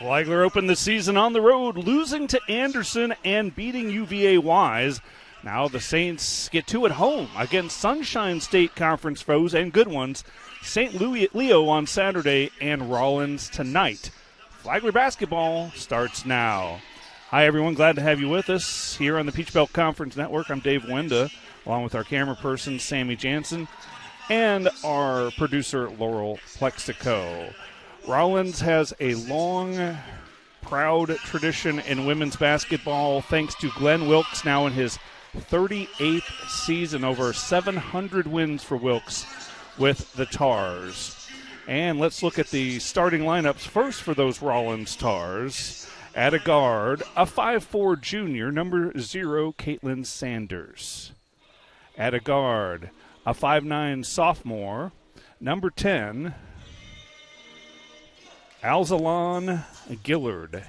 Flagler opened the season on the road, losing to Anderson and beating UVA Wise. Now the Saints get two at home against Sunshine State Conference foes and good ones, St. Leo on Saturday and Rollins tonight. Flagler basketball starts now. Hi, everyone. Glad to have you with us here on the Peach Belt Conference Network. I'm Dave Wenda, along with our camera person, Sammy Jansen, and our producer, Laurel Plexico. Rollins has a long, proud tradition in women's basketball, thanks to Glenn Wilkes, now in his 38th season, over 700 wins for Wilkes with the Tars. And let's look at the starting lineups first for those Rollins Tars. At a guard, a 5'4 junior, number 0, Caitlin Sanders. At a guard, a 5'9 sophomore, number 10, Alzalon Gillard.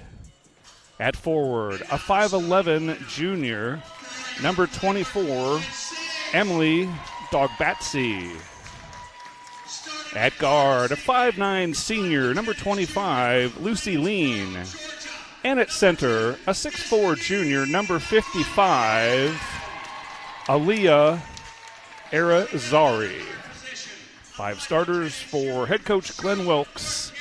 At forward, a 5'11 junior, number 24, Emily Dogbatsy. At guard, a 5'9 senior, number 25, Lucy Lean. And at center, a 6'4 junior, number 55, Aaliyah Arazari. 5 starters for head coach Glenn Wilkes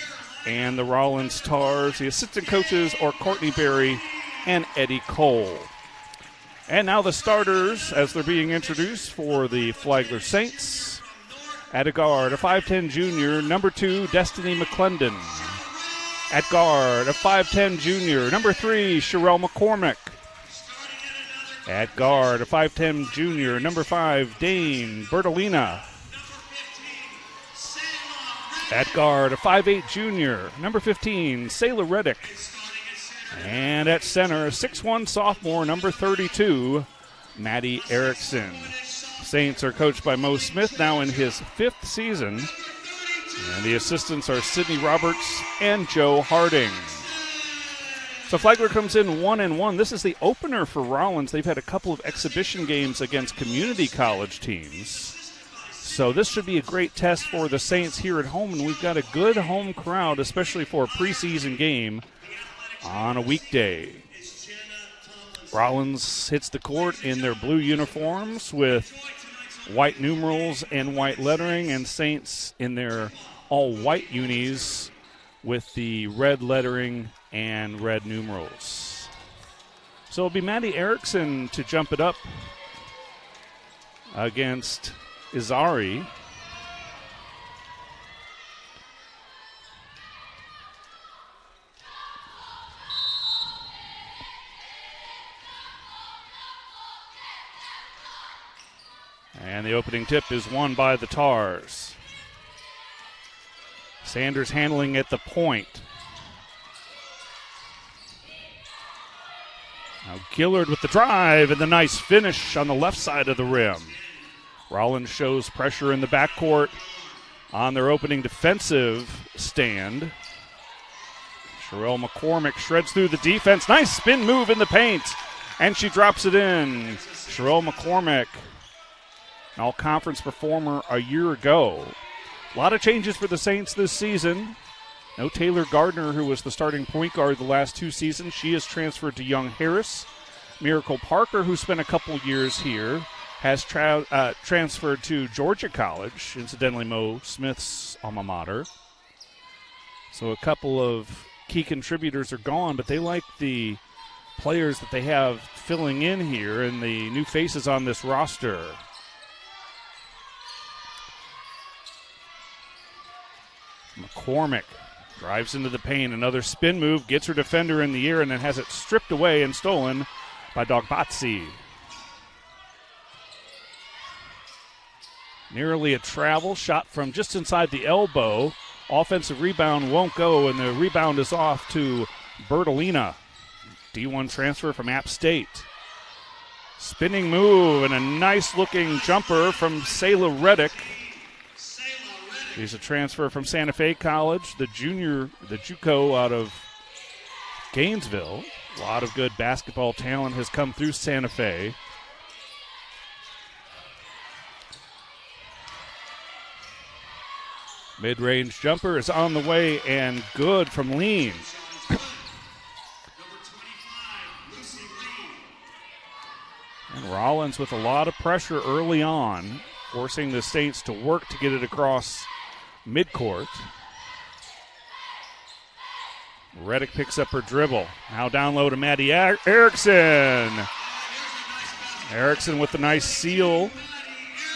and the Rollins Tars. The assistant coaches are Courtney Berry and Eddie Cole. And now the starters as they're being introduced for the Flagler Saints. At a guard, a 5'10 junior, number 2, Destiny McClendon. At guard, a 5'10 junior, number 3, Sherelle McCormick. At guard, a 5'10 junior, number 5, Dane Bertolina. At guard, a 5'8 junior, number 15, Sayla Reddick. And at center, a 6'1 sophomore, number 32, Maddie Erickson. Saints are coached by Mo Smith, now in his 5th season. And the assistants are Sydney Roberts and Joe Harding. So Flagler comes in 1-1. This is the opener for Rollins. They've had a couple of exhibition games against community college teams. So this should be a great test for the Saints here at home, and we've got a good home crowd, especially for a preseason game on a weekday. Rollins hits the court in their blue uniforms with white numerals and white lettering, and Saints in their all-white unis with the red lettering and red numerals. So it'll be Maddie Erickson to jump it up against Izari. And the opening tip is won by the Tars. Sanders handling at the point. Now Gillard with the drive and the nice finish on the left side of the rim. Rollins shows pressure in the backcourt on their opening defensive stand. Sherelle McCormick shreds through the defense. Nice spin move in the paint. And she drops it in. Sherelle McCormick, an all-conference performer a year ago. A lot of changes for the Saints this season. No Taylor Gardner, who was the starting point guard the last 2 seasons. She is transferred to Young Harris. Miracle Parker, who spent a couple years here, has transferred to Georgia College, incidentally Mo Smith's alma mater. So a couple of key contributors are gone, but they like the players that they have filling in here and the new faces on this roster. McCormick drives into the paint. Another spin move, gets her defender in the air, and then has it stripped away and stolen by Dogbatsy. Nearly a travel shot from just inside the elbow. Offensive rebound won't go, and the rebound is off to Bertolina. D1 transfer from App State. Spinning move and a nice-looking jumper from Sayla Reddick. She's a transfer from Santa Fe College, the JUCO out of Gainesville. A lot of good basketball talent has come through Santa Fe. Mid-range jumper is on the way and good from Lean. Rollins with a lot of pressure early on, forcing the Saints to work to get it across midcourt. Reddick picks up her dribble. Now down low to Maddie Erickson. Erickson with the nice seal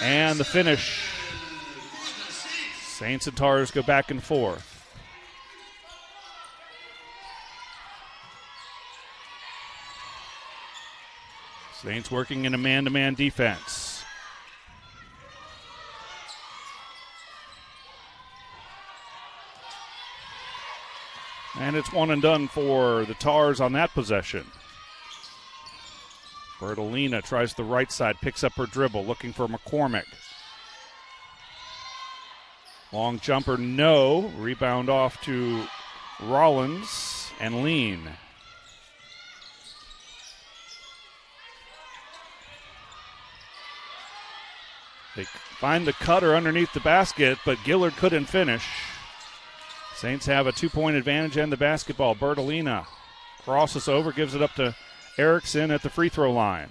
and the finish. Saints and Tars go back and forth. Saints working in a man-to-man defense. And it's one and done for the Tars on that possession. Bertolina tries the right side, picks up her dribble, looking for McCormick. Long jumper, no. Rebound off to Rollins and Lean. They find the cutter underneath the basket, but Gillard couldn't finish. Saints have a 2-point advantage and the basketball. Bertolina crosses over, gives it up to Erickson at the free throw line.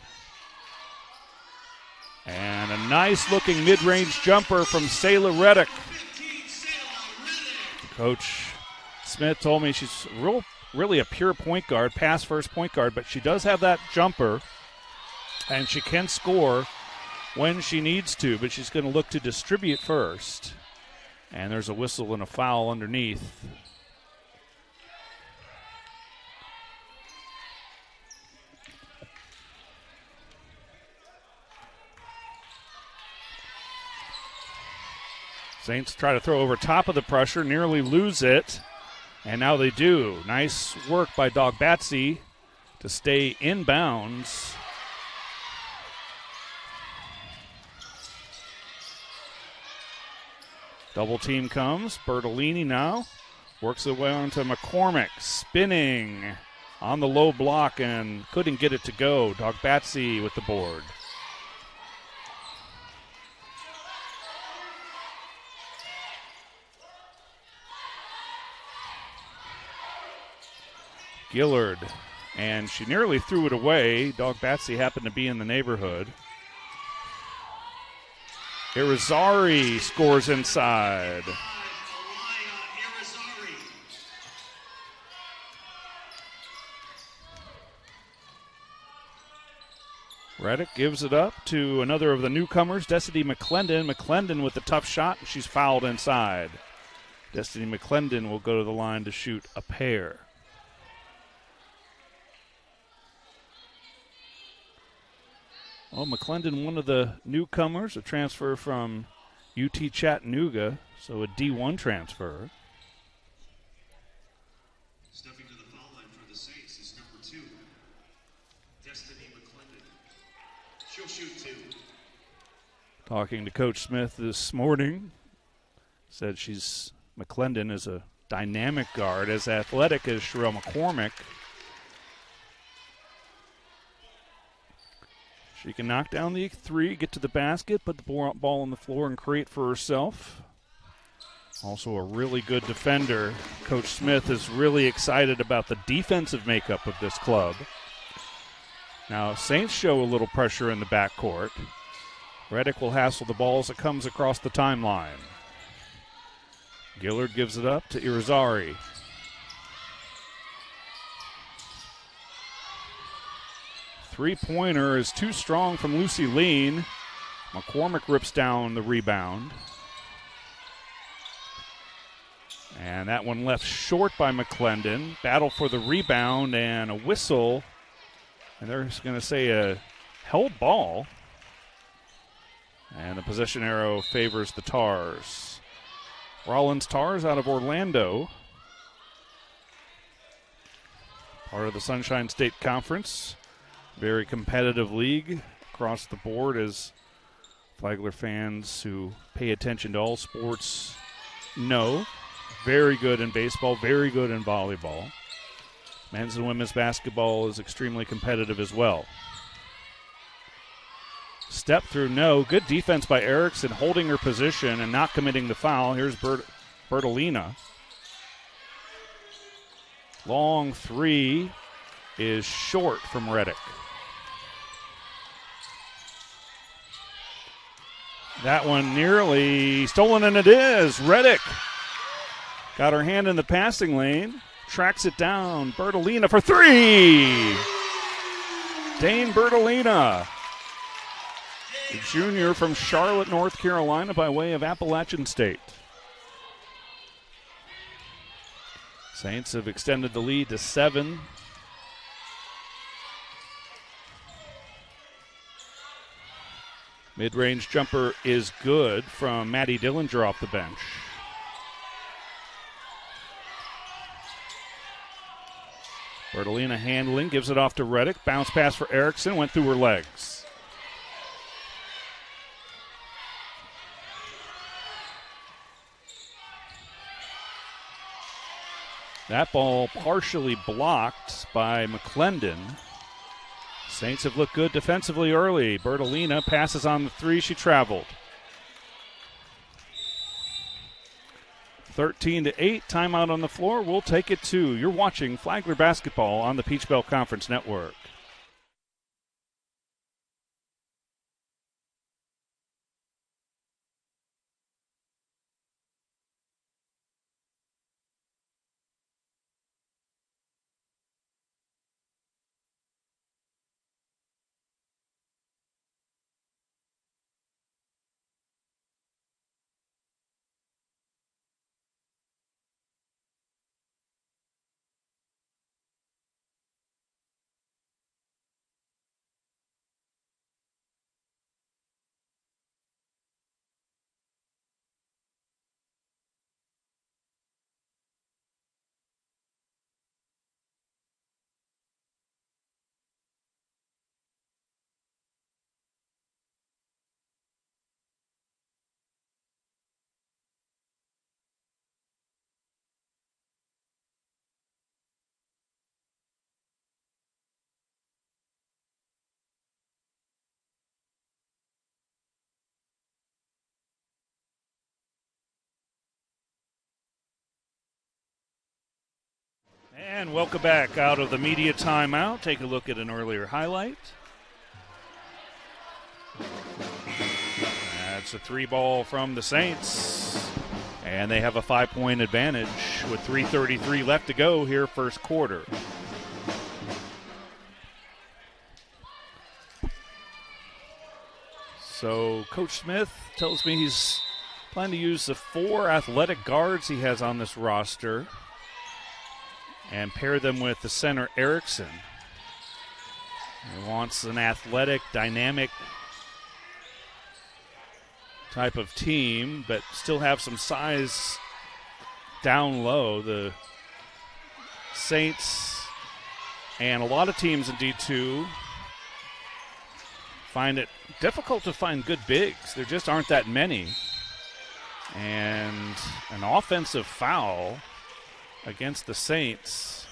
And a nice-looking mid-range jumper from Sayla Reddick. Coach Smith told me she's really a pure point guard, pass-first point guard, but she does have that jumper, and she can score when she needs to, but she's going to look to distribute first. And there's a whistle and a foul underneath. Saints try to throw over top of the pressure, nearly lose it, and now they do. Nice work by Dogbatsy to stay inbounds. Double team comes. Bertolini now works it way onto McCormick, spinning on the low block and couldn't get it to go. Dogbatsy with the board. Gillard, and she nearly threw it away. Dogbatsy happened to be in the neighborhood. Irizarry scores inside. Reddick gives it up to another of the newcomers, Destiny McClendon. McClendon with the tough shot, and she's fouled inside. Destiny McClendon will go to the line to shoot a pair. Well, McClendon, one of the newcomers, a transfer from UT Chattanooga, so a D1 transfer. Stepping to the foul line for the Saints is number 2, Destiny McClendon. She'll shoot 2. Talking to Coach Smith this morning, said McClendon is a dynamic guard, as athletic as Sherelle McCormick. She can knock down the 3, get to the basket, put the ball on the floor, and create for herself. Also a really good defender. Coach Smith is really excited about the defensive makeup of this club. Now, Saints show a little pressure in the backcourt. Reddick will hassle the ball as it comes across the timeline. Gillard gives it up to Irizarry. Three-pointer is too strong from Lucy Lean. McCormick rips down the rebound. And that one left short by McClendon. Battle for the rebound and a whistle. And they're going to say a held ball. And the possession arrow favors the Tars. Rollins Tars out of Orlando. Part of the Sunshine State Conference. Very competitive league across the board, as Flagler fans who pay attention to all sports know. Very good in baseball, very good in volleyball. Men's and women's basketball is extremely competitive as well. Step through, no. Good defense by Erickson, holding her position and not committing the foul. Here's Bertolina. Long 3 is short from Reddick. That one nearly stolen, and it is. Reddick got her hand in the passing lane, tracks it down. Bertolina for three. Dane Bertolina, the junior from Charlotte, North Carolina, by way of Appalachian State. Saints have extended the lead to 7. Mid-range jumper is good from Maddie Dillinger off the bench. Bertolina handling, gives it off to Reddick. Bounce pass for Erickson, went through her legs. That ball partially blocked by McClendon. Saints have looked good defensively early. Bertolina passes on the three. She traveled. 13-8, timeout on the floor. We'll take it to. You're watching Flagler basketball on the Peach Belt Conference Network. And welcome back out of the media timeout. Take a look at an earlier highlight. That's a 3-ball from the Saints. And they have a 5-point advantage with 3:33 left to go here first quarter. So Coach Smith tells me he's planning to use the 4 athletic guards he has on this roster and pair them with the center Erickson. He wants an athletic, dynamic type of team, but still have some size down low. The Saints and a lot of teams in D2 find it difficult to find good bigs. There just aren't that many. And an offensive foul against the Saints.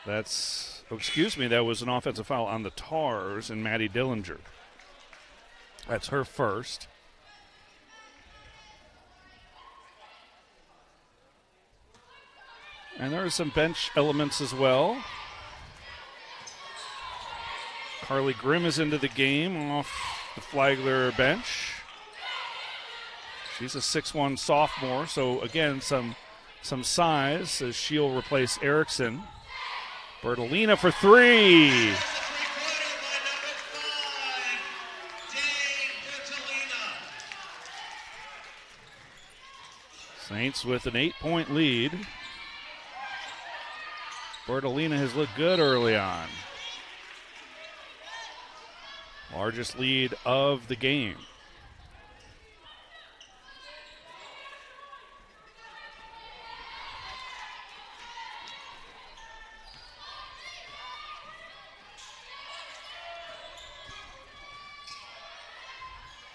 That was an offensive foul on the Tars and Maddie Dillinger. That's her first. And there are some bench elements as well. Carly Grimm is into the game off the Flagler bench. She's a 6'1" sophomore, so again, some size as she'll replace Erickson. Bertolina for 3. Saints with an 8-point lead. Bertolina has looked good early on. Largest lead of the game.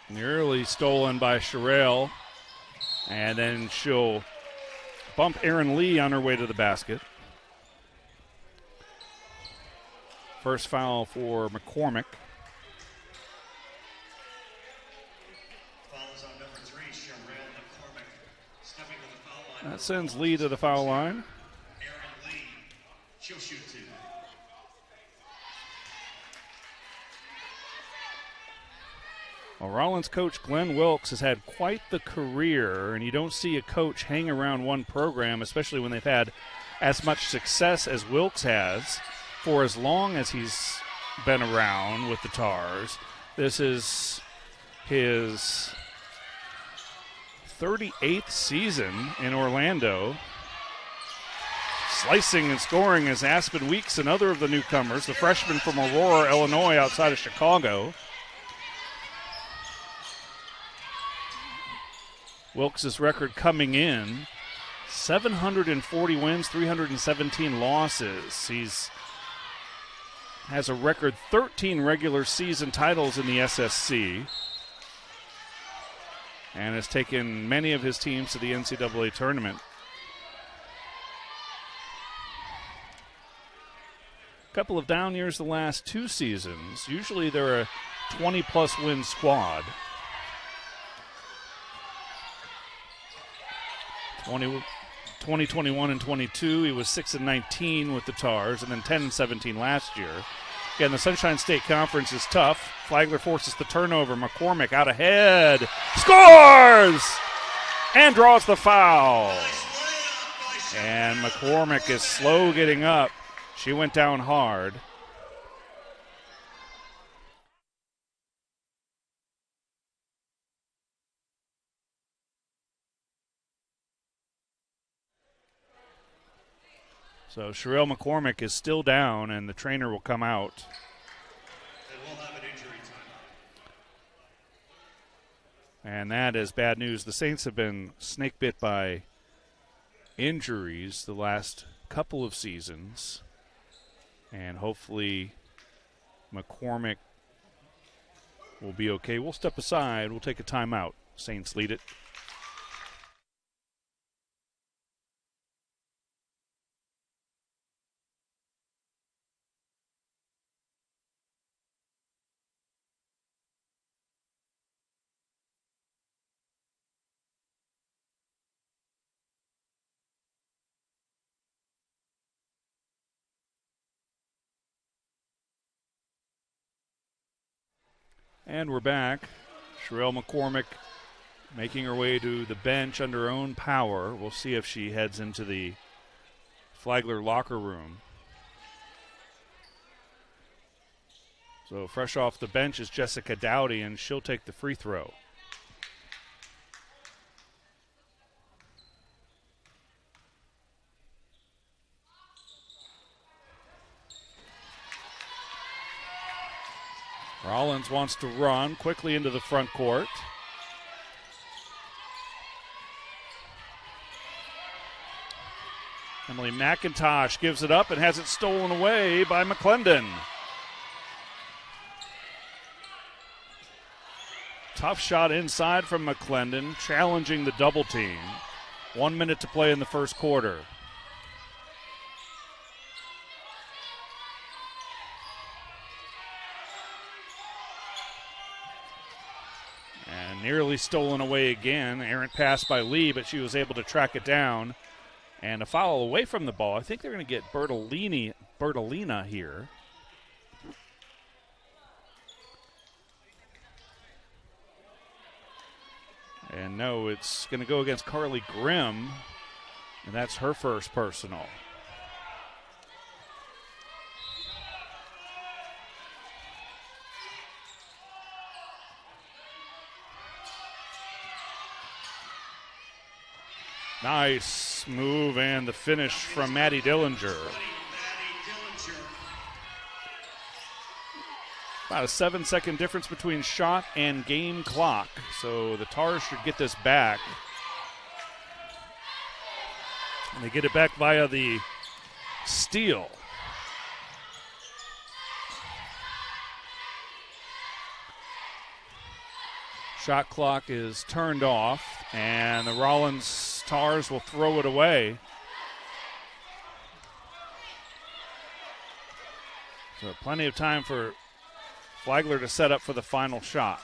Nearly stolen by Sherrill. And then she'll bump Erin Lee on her way to the basket. First foul for McCormick. Fouls on number 3, Sherrill McCormick. Stepping to the foul line. That sends Lee to the foul line. Erin Lee, she'll shoot 2. Well, Rollins coach Glenn Wilkes has had quite the career, and you don't see a coach hang around one program, especially when they've had as much success as Wilkes has for as long as he's been around with the Tars. This is his 38th season in Orlando. Slicing and scoring is Aspen Weeks, another of the newcomers, the freshman from Aurora, Illinois, outside of Chicago. Wilkes' record coming in, 740 wins, 317 losses. He's has a record 13 regular season titles in the SSC and has taken many of his teams to the NCAA tournament. A couple of down years the last 2 seasons. Usually they're a 20-plus win squad. 2021 and 22, he was 6-19 with the Tars, and then 10-17 last year. Again, the Sunshine State Conference is tough. Flagler forces the turnover. McCormick out ahead. Scores! And draws the foul. And McCormick is slow getting up. She went down hard. So Sherelle McCormick is still down, and the trainer will come out. And we'll have an injury timeout. And that is bad news. The Saints have been snake bit by injuries the last couple of seasons. And hopefully McCormick will be okay. We'll step aside. We'll take a timeout. Saints lead it. And we're back. Sherelle McCormick making her way to the bench under her own power. We'll see if she heads into the Flagler locker room. So fresh off the bench is Jessica Dowdy, and she'll take the free throw. Rollins wants to run quickly into the front court. Emily McIntosh gives it up and has it stolen away by McClendon. Tough shot inside from McClendon, challenging the double team. 1 minute to play in the first quarter. Nearly stolen away again. Errant pass by Lee, but she was able to track it down. And a foul away from the ball. I think they're going to get Bertolina here. And no, it's going to go against Carly Grimm. And that's her first personal. Nice move and the finish from Maddie Dillinger. About a 7-second difference between shot and game clock. So the Tars should get this back. And they get it back via the steal. Shot clock is turned off, and the Rollins Tars will throw it away. So plenty of time for Flagler to set up for the final shot.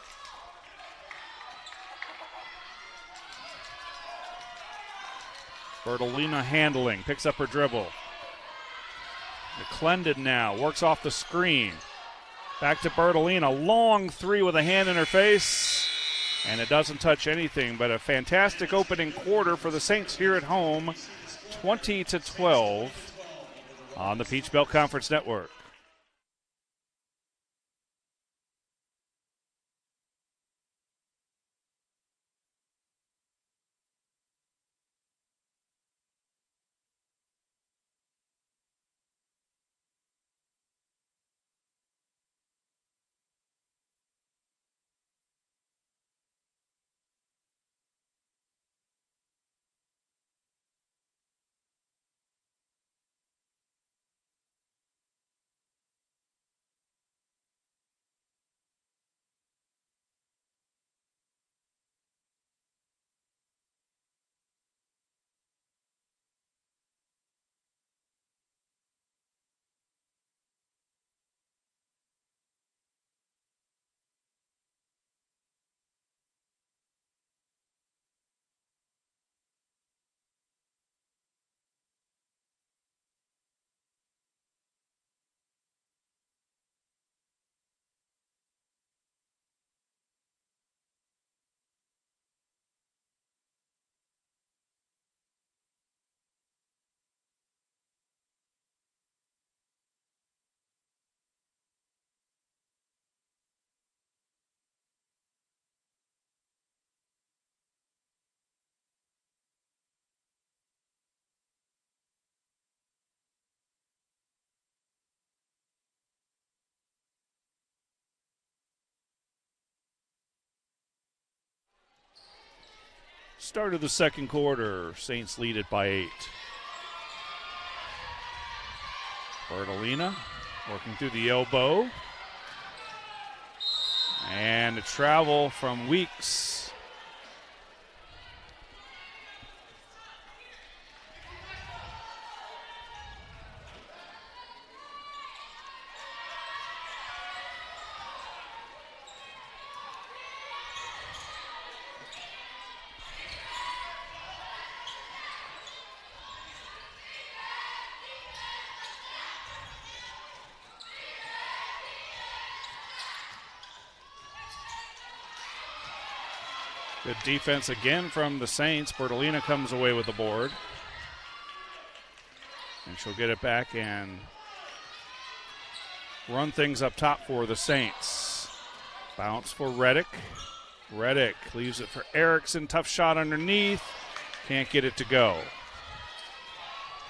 Bertolina handling, picks up her dribble. McClendon now works off the screen. Back to Bertolina. Long three with a hand in her face. And it doesn't touch anything, but a fantastic opening quarter for the Saints here at home. 20-12 on the Peach Belt Conference Network. Start of the second quarter. Saints lead it by 8. Bertolina working through the elbow. And a travel from Weeks. Good defense again from the Saints. Bertolina comes away with the board. And she'll get it back and run things up top for the Saints. Bounce for Reddick. Reddick leaves it for Erickson. Tough shot underneath. Can't get it to go.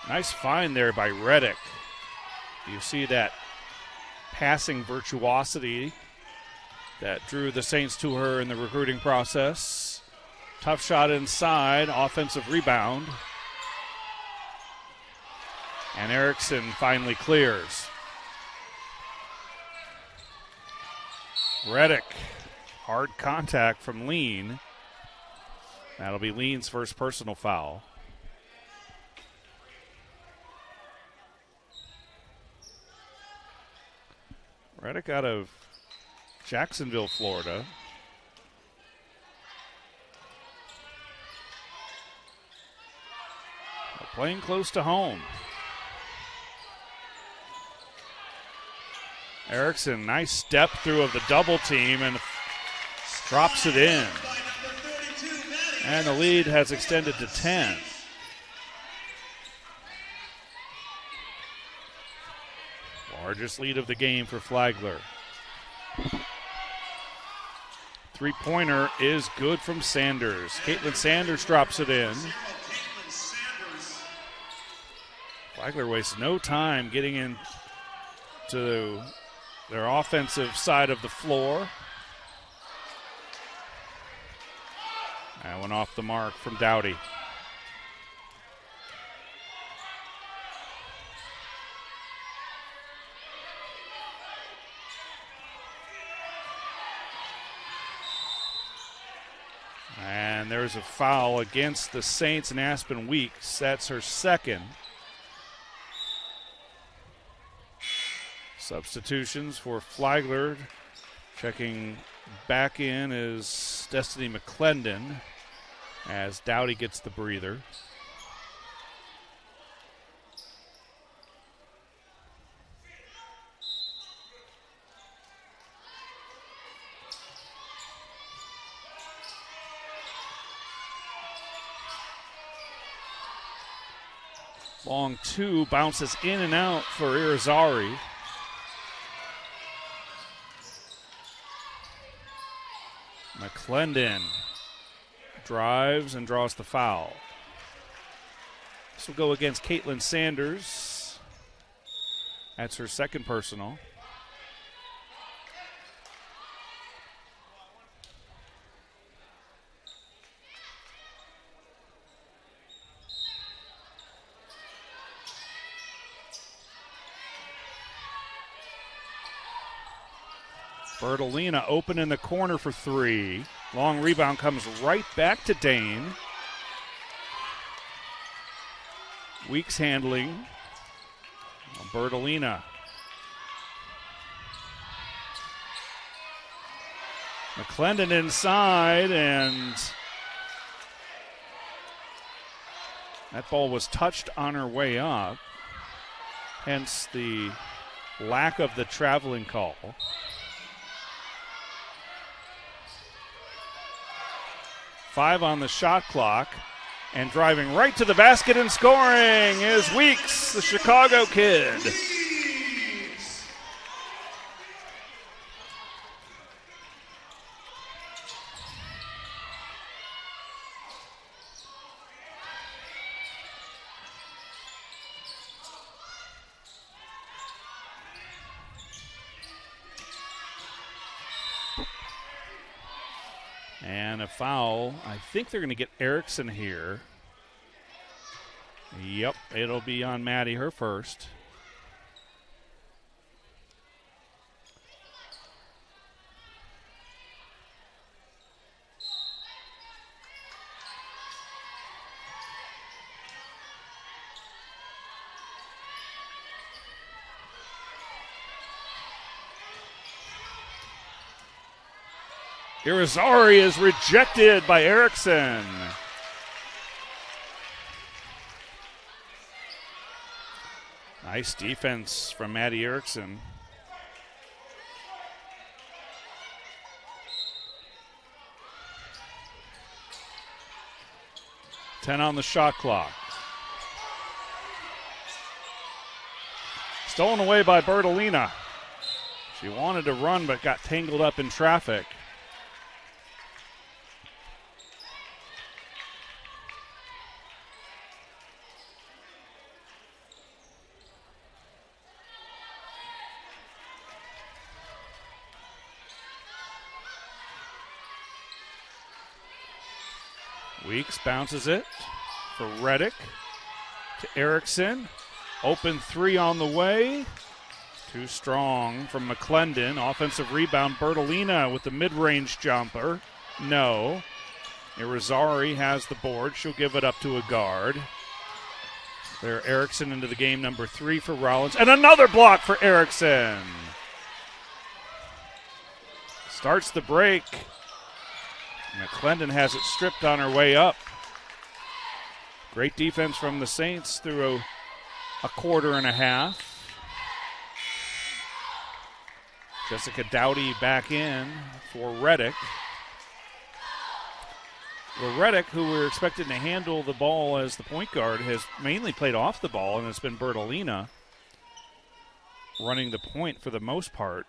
Nice find there by Reddick. You see that passing virtuosity that drew the Saints to her in the recruiting process. Tough shot inside, offensive rebound. And Erickson finally clears. Reddick, hard contact from Lean. That'll be Lean's first personal foul. Reddick out of Jacksonville, Florida. They're playing close to home. Erickson, nice step through of the double team and drops it in. And the lead has extended to 10. Largest lead of the game for Flagler. Three-pointer is good from Sanders. Caitlin Sanders drops it in. Flagler wastes no time getting into their offensive side of the floor. That went off the mark from Dowdy. And there's a foul against the Saints and Aspen Weeks. That's her second. Substitutions for Flagler. Checking back in is Destiny McClendon as Dowdy gets the breather. Long two, bounces in and out for Irizarry. McClendon drives and draws the foul. This will go against Caitlin Sanders. That's her second personal. Bertolina open in the corner for three. Long rebound comes right back to Dane. Weeks handling. Bertolina. McClendon inside, and that ball was touched on her way up. Hence the lack of the traveling call. 5 on the shot clock, and driving right to the basket and scoring is Weeks, the Chicago kid. And a foul. I think they're going to get Erickson here. Yep, it'll be on Maddie, her first. Irizarry is rejected by Erickson. Nice defense from Maddie Erickson. Ten on the shot clock. Stolen away by Bertolina. She wanted to run but got tangled up in traffic. Weeks bounces it for Reddick to Erickson. Open three on the way. Too strong from McClendon. Offensive rebound, Bertolina with the mid-range jumper. No. Irizarry has the board. She'll give it up to a guard. There, Erickson into the game, number 3 for Rollins. And another block for Erickson. Starts the break. McClendon has it stripped on her way up. Great defense from the Saints through a quarter and a half. Jessica Dowdy back in for Reddick. Well, Reddick, who we're expected to handle the ball as the point guard, has mainly played off the ball, and it's been Bertolina running the point for the most part.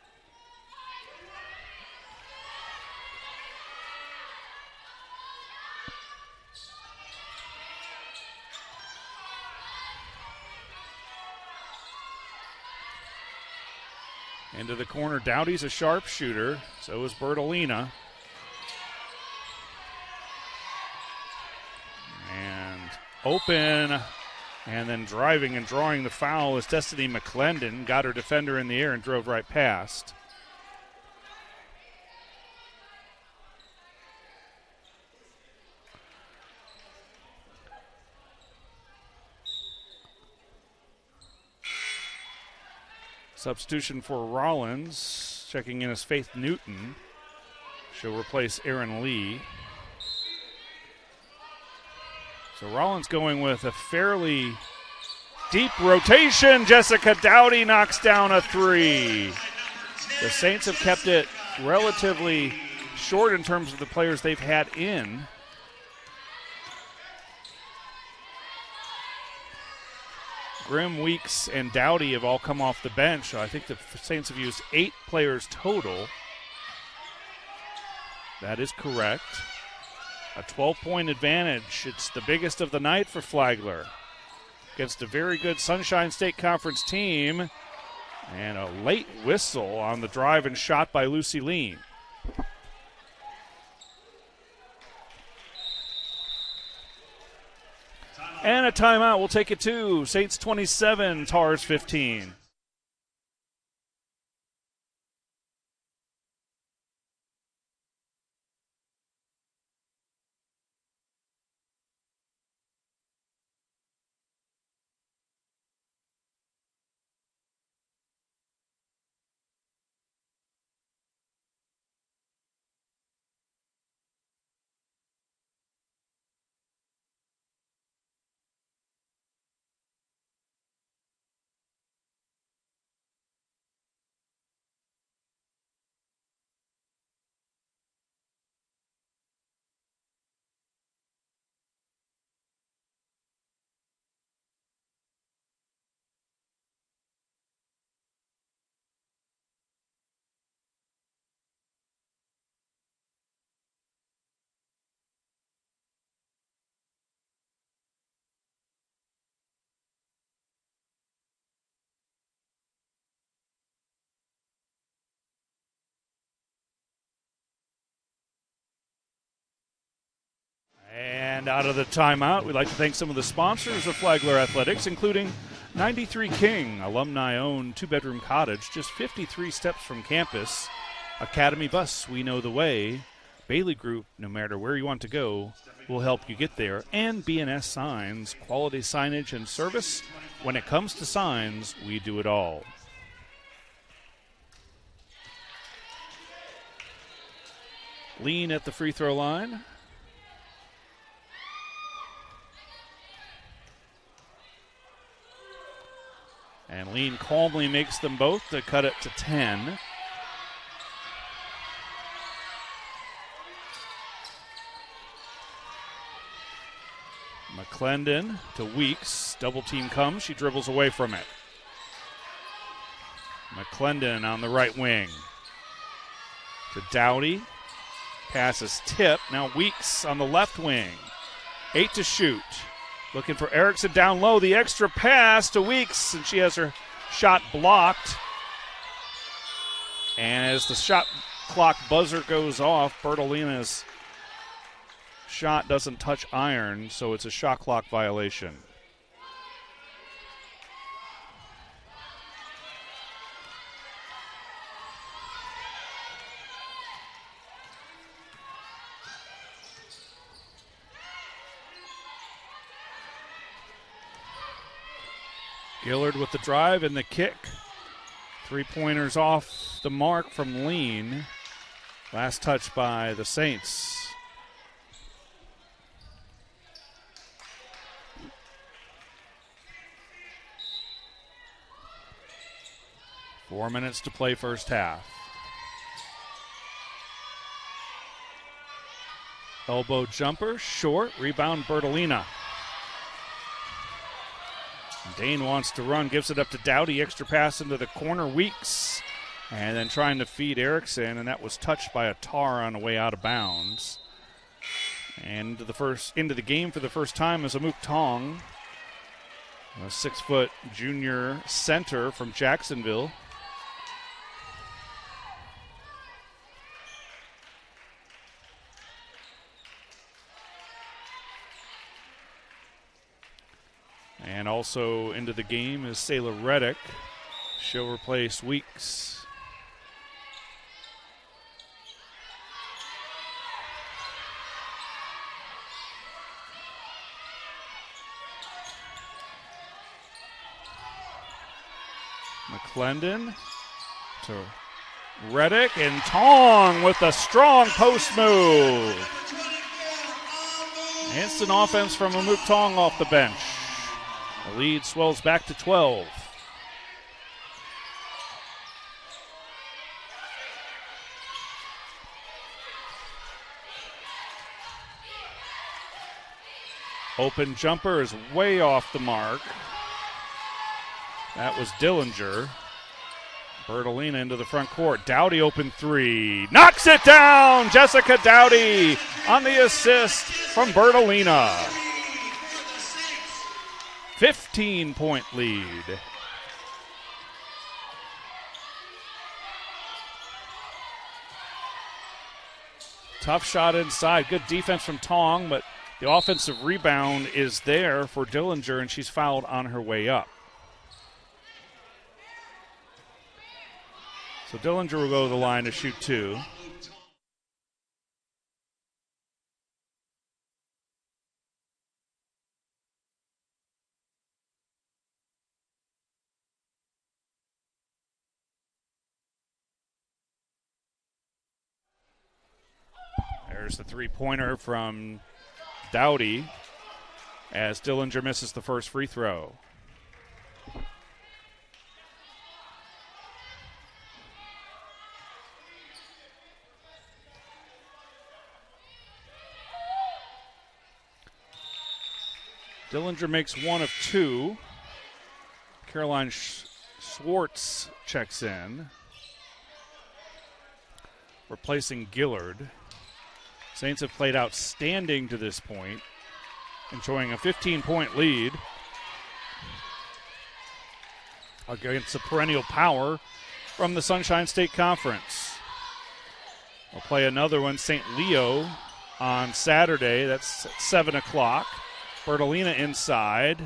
Into the corner, Dowdy's a sharpshooter, so is Bertolina. And open, and then driving and drawing the foul is Destiny McClendon. Got her defender in the air and drove right past. Substitution for Rollins. Checking in is Faith Newton. She'll replace Erin Lee. So Rollins going with a fairly deep rotation. Jessica Dowdy knocks down a 3. The Saints have kept it relatively short in terms of the players they've had in. Grimm, Weeks, and Dowdy have all come off the bench. I think the Saints have used 8 players total. That is correct. A 12-point advantage. It's the biggest of the night for Flagler against a very good Sunshine State Conference team. And a late whistle on the drive and shot by Lucy Lean. And a timeout. We'll take it to Saints 27, Tars 15. And out of the timeout, we'd like to thank some of the sponsors of Flagler Athletics, including 93 King, alumni-owned 2-bedroom cottage just 53 steps from campus. Academy Bus, we know the way. Bailey Group, no matter where you want to go, will help you get there. And B&S Signs, quality signage and service. When it comes to signs, we do it all. Lean at the free throw line. And Lean calmly makes them both to cut it to 10. McClendon to Weeks. Double team comes. She dribbles away from it. McClendon on the right wing. To Dowdy. Pass is tipped. Now Weeks on the left wing. 8 to shoot. Looking for Erickson down low. The extra pass to Weeks, and she has her shot blocked. And as the shot clock buzzer goes off, Bertolina's shot doesn't touch iron, so it's a shot clock violation. Gillard with the drive and the kick. 3-pointers off the mark from Lean. Last touch by the Saints. Four minutes to play first half. Elbow jumper, short, rebound Bertolina. Dane wants to run, gives it up to Dowdy, extra pass into the corner, Weeks. And then trying to feed Erickson, and that was touched by a tar on the way out of bounds. And into the game for the first time is Amuk Tong, a 6-foot junior center from Jacksonville. And also into the game is Sayla Reddick. She'll replace Weeks. McClendon to Reddick, and Tong with a strong post move. Instant offense from Amuk Tong off the bench. The lead swells back to 12. Open jumper is way off the mark. That was Dillinger. Bertolina into the front court. Dowdy open three. Knocks it down! Jessica Dowdy on the assist from Bertolina. 15-point lead. Tough shot inside. Good defense from Tong, but the offensive rebound is there for Dillinger, and she's fouled on her way up. So Dillinger will go to the line to shoot two. There's the three-pointer from Dowdy as Dillinger misses the first free throw. Dillinger makes one of two. Caroline Schwartz checks in, replacing Gillard. Saints have played outstanding to this point, enjoying a 15-point lead against the perennial power from the Sunshine State Conference. We'll play another one, St. Leo, on Saturday. That's at 7 o'clock. Bertolina inside.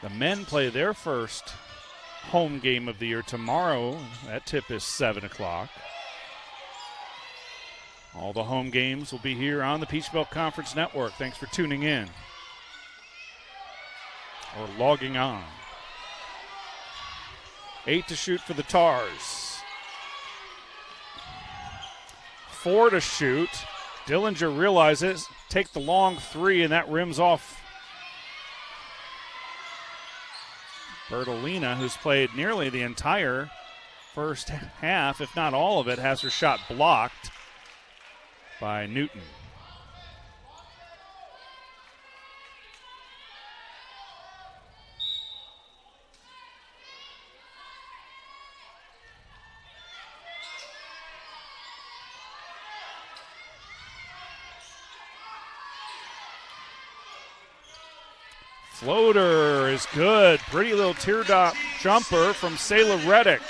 The men play their first home game of the year tomorrow. That tip is 7 o'clock. All the home games will be here on the Peach Belt Conference Network. Thanks for tuning in or logging on. 8 to shoot for the Tars. 4 to shoot. Dillinger realizes, take the long three, and that rims off Bertolina, who's played nearly the entire first half, if not all of it, has her shot blocked by Newton. Floater is good. Pretty little teardrop jumper from Sayla Reddick.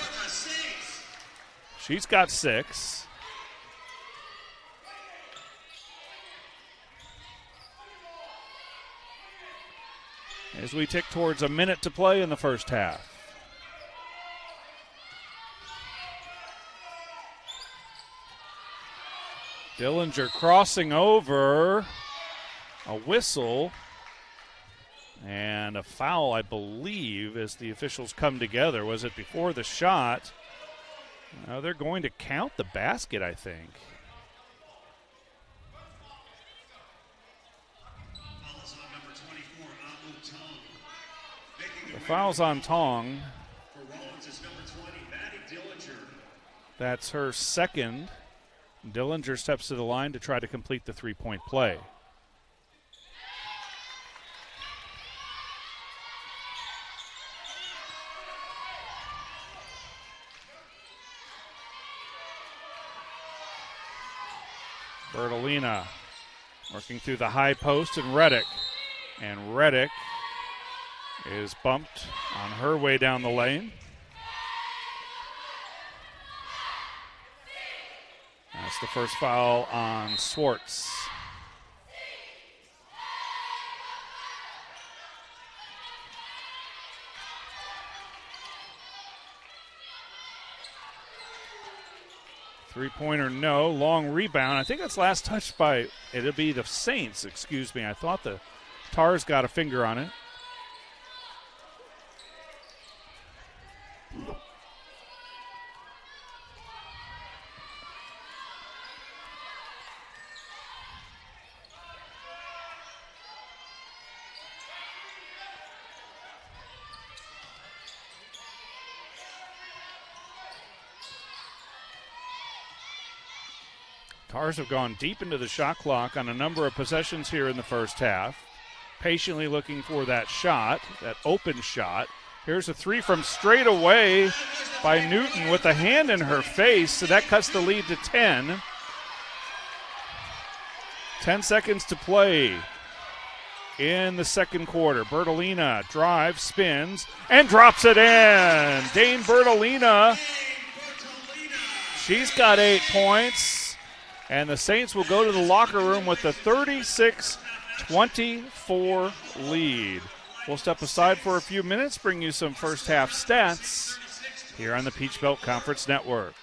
She's got 6. As we tick towards a minute to play in the first half. Dillinger crossing over. A whistle. And a foul, I believe, as the officials come together. Was it before the shot? No, they're going to count the basket, I think. The foul's on Tong. That's her second. Dillinger steps to the line to try to complete the three-point play. Bertolina working through the high post and Reddick. And Reddick is bumped on her way down the lane. That's the first foul on Schwartz. Three-pointer, no. Long rebound. I think that's last touched by, it'll be the Saints, excuse me. I thought the Tars got a finger on it. Tars have gone deep into the shot clock on a number of possessions here in the first half. Patiently looking for that shot, that open shot. Here's a three from straight away by Newton with a hand in her face, so that cuts the lead to 10. 10 seconds to play in the second quarter. Bertolina drives, spins, and drops it in. Dane Bertolina, she's got 8 points, and the Saints will go to the locker room with a 36-24 lead. We'll step aside for a few minutes, bring you some first half stats here on the Peach Belt Conference Network.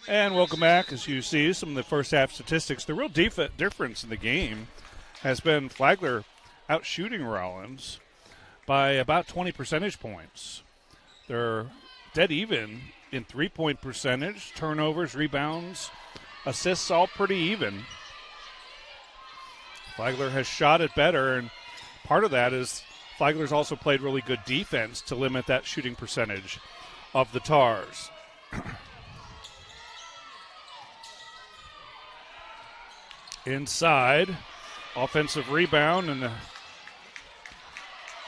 And welcome back. As you see some of the first half statistics, the real difference in the game has been Flagler out shooting Rollins by about 20 percentage points. They're dead even in three-point percentage, turnovers, rebounds, assists, all pretty even. Flagler has shot it better, and part of that is Flagler's also played really good defense to limit that shooting percentage of the Tars. Inside, offensive rebound, and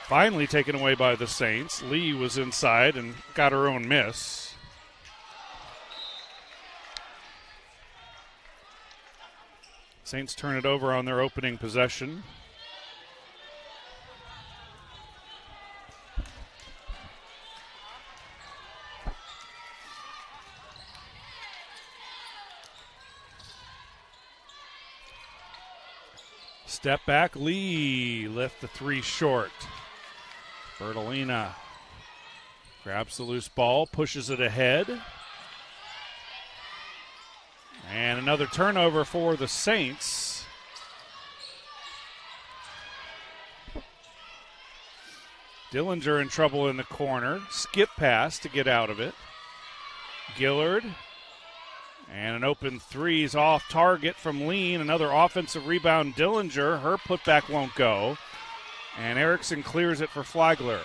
finally taken away by the Saints. Lee was inside and got her own miss. Saints turn it over on their opening possession. Step back, Lee left the three short. Bertolina grabs the loose ball, pushes it ahead. And another turnover for the Saints. Dillinger in trouble in the corner. Skip pass to get out of it. Gillard. And an open three's off target from Lean. Another offensive rebound, Dillinger. Her putback won't go. And Erickson clears it for Flagler.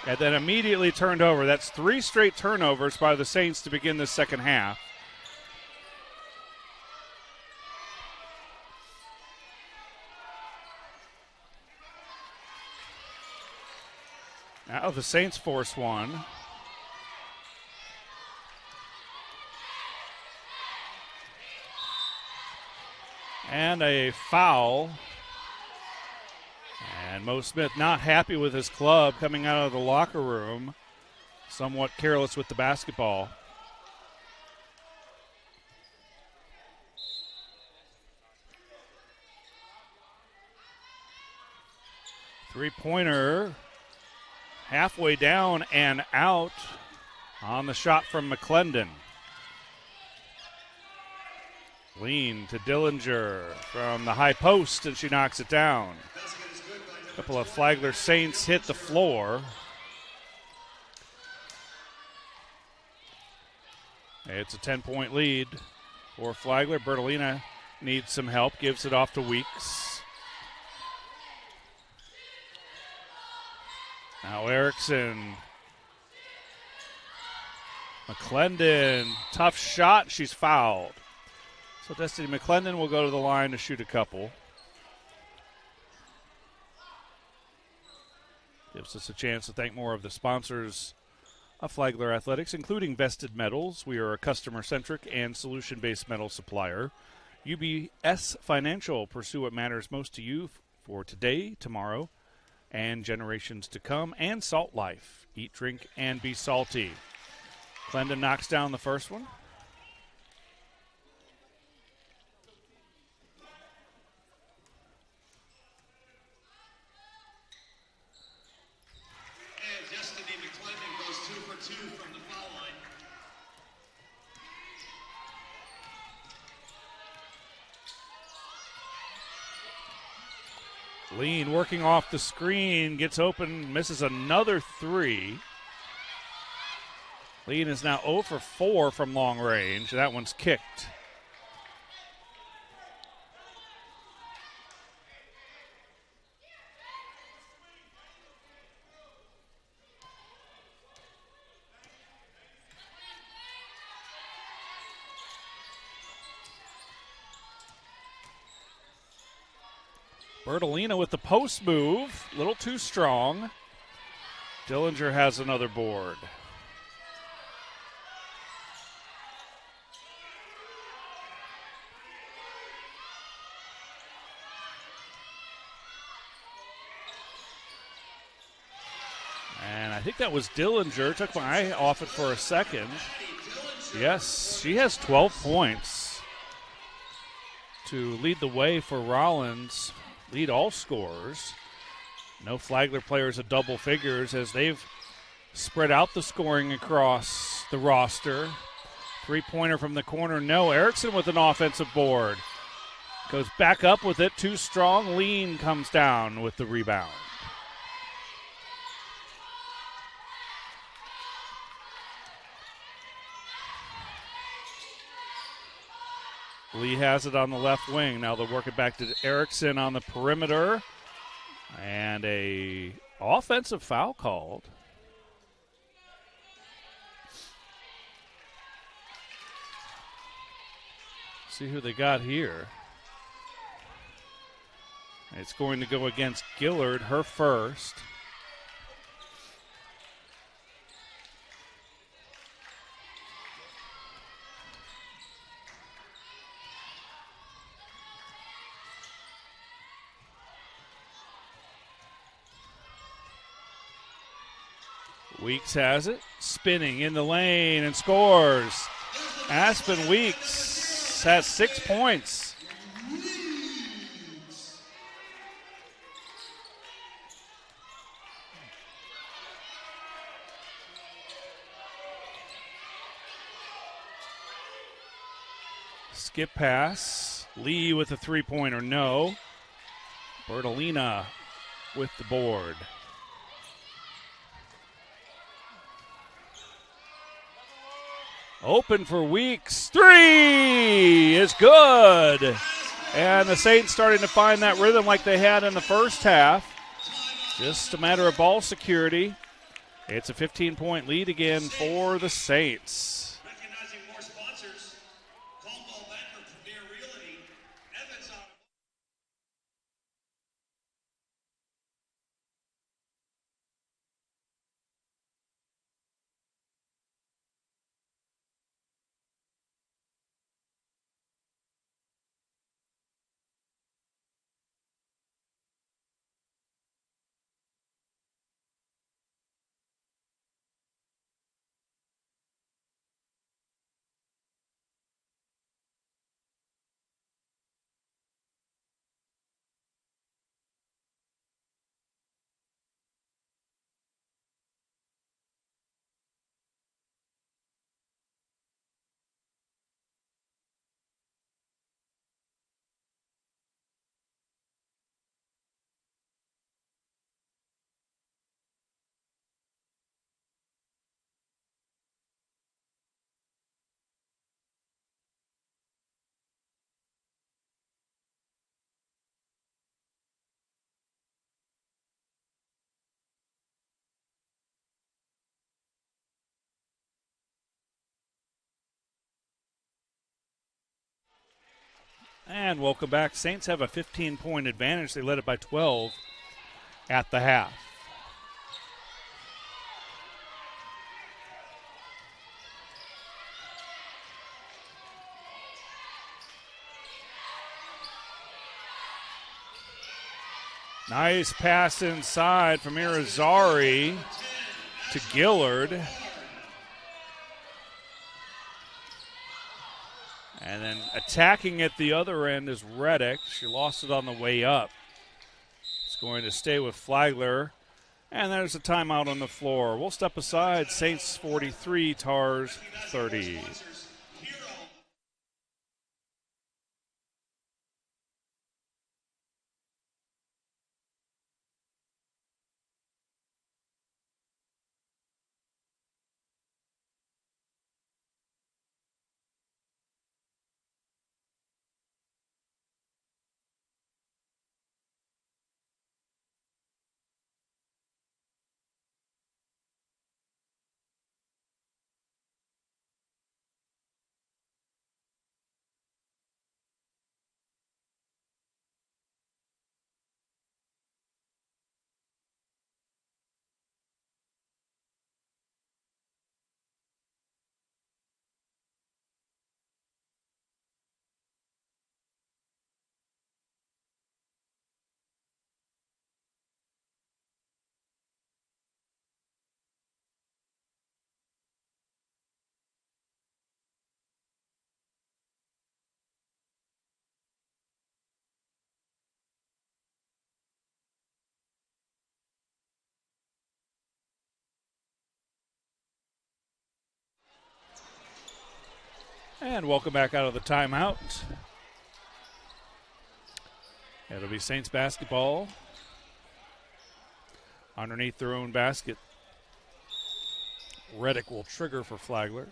And then immediately turned over. That's three straight turnovers by the Saints to begin the second half. Now the Saints force one. And a foul. And Mo Smith not happy with his club coming out of the locker room. Somewhat careless with the basketball. Three-pointer halfway down and out on the shot from McClendon. Lean to Dillinger from the high post, and she knocks it down. A couple of Flagler Saints hit the floor. It's a 10-point lead for Flagler. Bertolina needs some help, gives it off to Weeks. Now Erickson. McClendon, tough shot, she's fouled. So Destiny McClendon will go to the line to shoot a couple. Gives us a chance to thank more of the sponsors of Flagler Athletics, including Vested Metals. We are a customer-centric and solution-based metal supplier. UBS Financial, pursue what matters most to you for today, tomorrow, and generations to come. And Salt Life, eat, drink, and be salty. Clendon knocks down the first one. Lean working off the screen, gets open, misses another three. Lean is now 0 for 4 from long range. That one's kicked. Bertolina with the post move, a little too strong. Dillinger has another board. And I think that was Dillinger. Took my eye off it for a second. Yes, she has 12 points to lead the way for Rollins. Lead all scorers. No Flagler players at double figures as they've spread out the scoring across the roster. Three-pointer from the corner, no. Erickson with an offensive board. Goes back up with it, too strong. Lean comes down with the rebound. Lee has it on the left wing. Now they'll work it back to Erickson on the perimeter. And a offensive foul called. See who they got here. It's going to go against Gillard, her first. Weeks has it, spinning in the lane and scores. Aspen Weeks has 6 points. Skip pass. Lee with a three-pointer, no. Bertolina with the board. Open for Weeks. Three is good. And the Saints starting to find that rhythm like they had in the first half. Just a matter of ball security. It's a 15-point lead again for the Saints. Recognizing more sponsors. Caldwell Banker, Premier Realty. Evans on. And welcome back. Saints have a 15-point advantage. They led it by 12 at the half. Nice pass inside from Irizarry to Gillard. And then attacking at the other end is Reddick. She lost it on the way up. It's going to stay with Flagler. And there's a timeout on the floor. We'll step aside. Saints 43, Tars 30. And welcome back out of the timeout. It'll be Saints basketball underneath their own basket. Reddick will trigger for Flagler.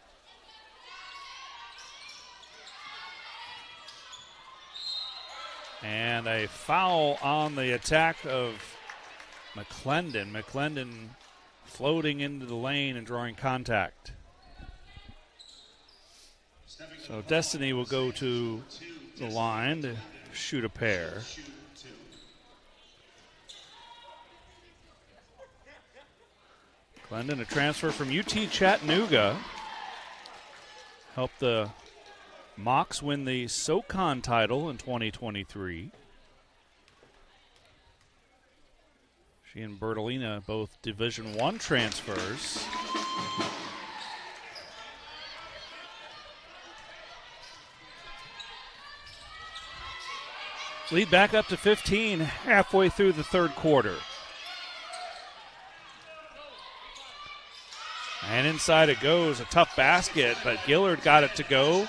And a foul on the attack of McClendon. McClendon floating into the lane and drawing contact. So Destiny will go to the line to shoot a pair. McClendon, a transfer from UT Chattanooga, helped the Mocs win the SoCon title in 2023. She and Bertolina both Division I transfers. Lead back up to 15 halfway through the third quarter. And inside it goes, a tough basket, but Gillard got it to go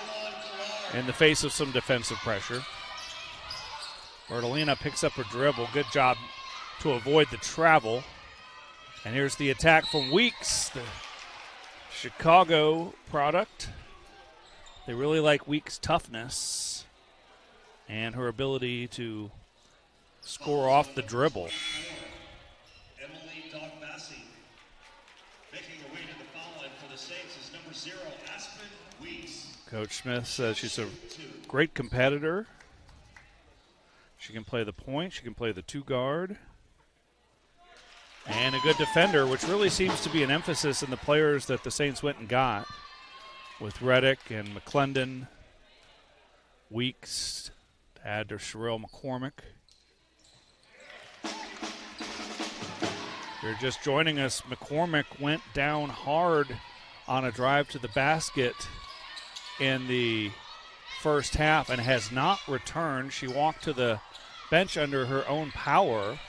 in the face of some defensive pressure. Bertolina picks up her dribble. Good job to avoid the travel. And here's the attack from Weeks, the Chicago product. They really like Weeks' toughness and her ability to score off the dribble. Emily Dogbassi making her way to the foul line for the Saints is number 0, Aspen Weeks. Coach Smith says she's a great competitor. She can play the point, she can play the two guard, and a good defender, which really seems to be an emphasis in the players that the Saints went and got, with Reddick and McClendon, Weeks, to add to Sherelle McCormick. If you're just joining us, McCormick went down hard on a drive to the basket in the first half and has not returned. She walked to the bench under her own power,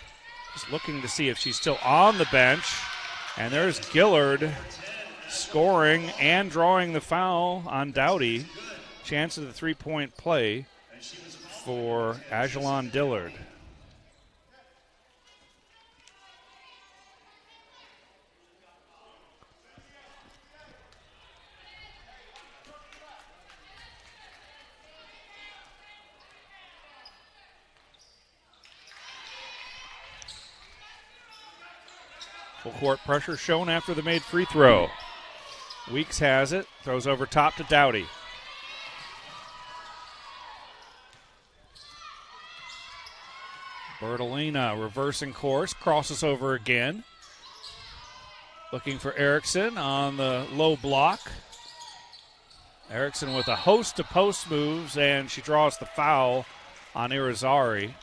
just looking to see if she's still on the bench. And there's Gillard scoring and drawing the foul on Dowdy. Chance of the three-point play for Ajalon Dillard. Full court pressure shown after the made free throw. Weeks has it, throws over top to Dowdy. Bertolina reversing course, crosses over again. Looking for Erickson on the low block. Erickson with a host of post moves, and she draws the foul on Irizarry.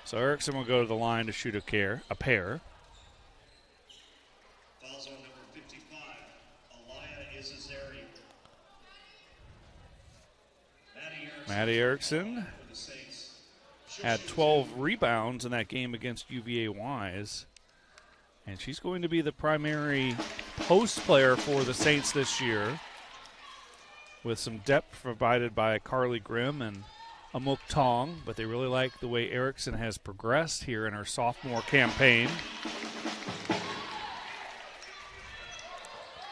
So Erickson will go to the line to shoot a pair. Fouls on number 55, Alaya Izazari. Maddie Erickson had 12 rebounds in that game against UVA Wise. And she's going to be the primary post player for the Saints this year, with some depth provided by Carly Grimm and Amok Tong. But they really like the way Erickson has progressed here in her sophomore campaign.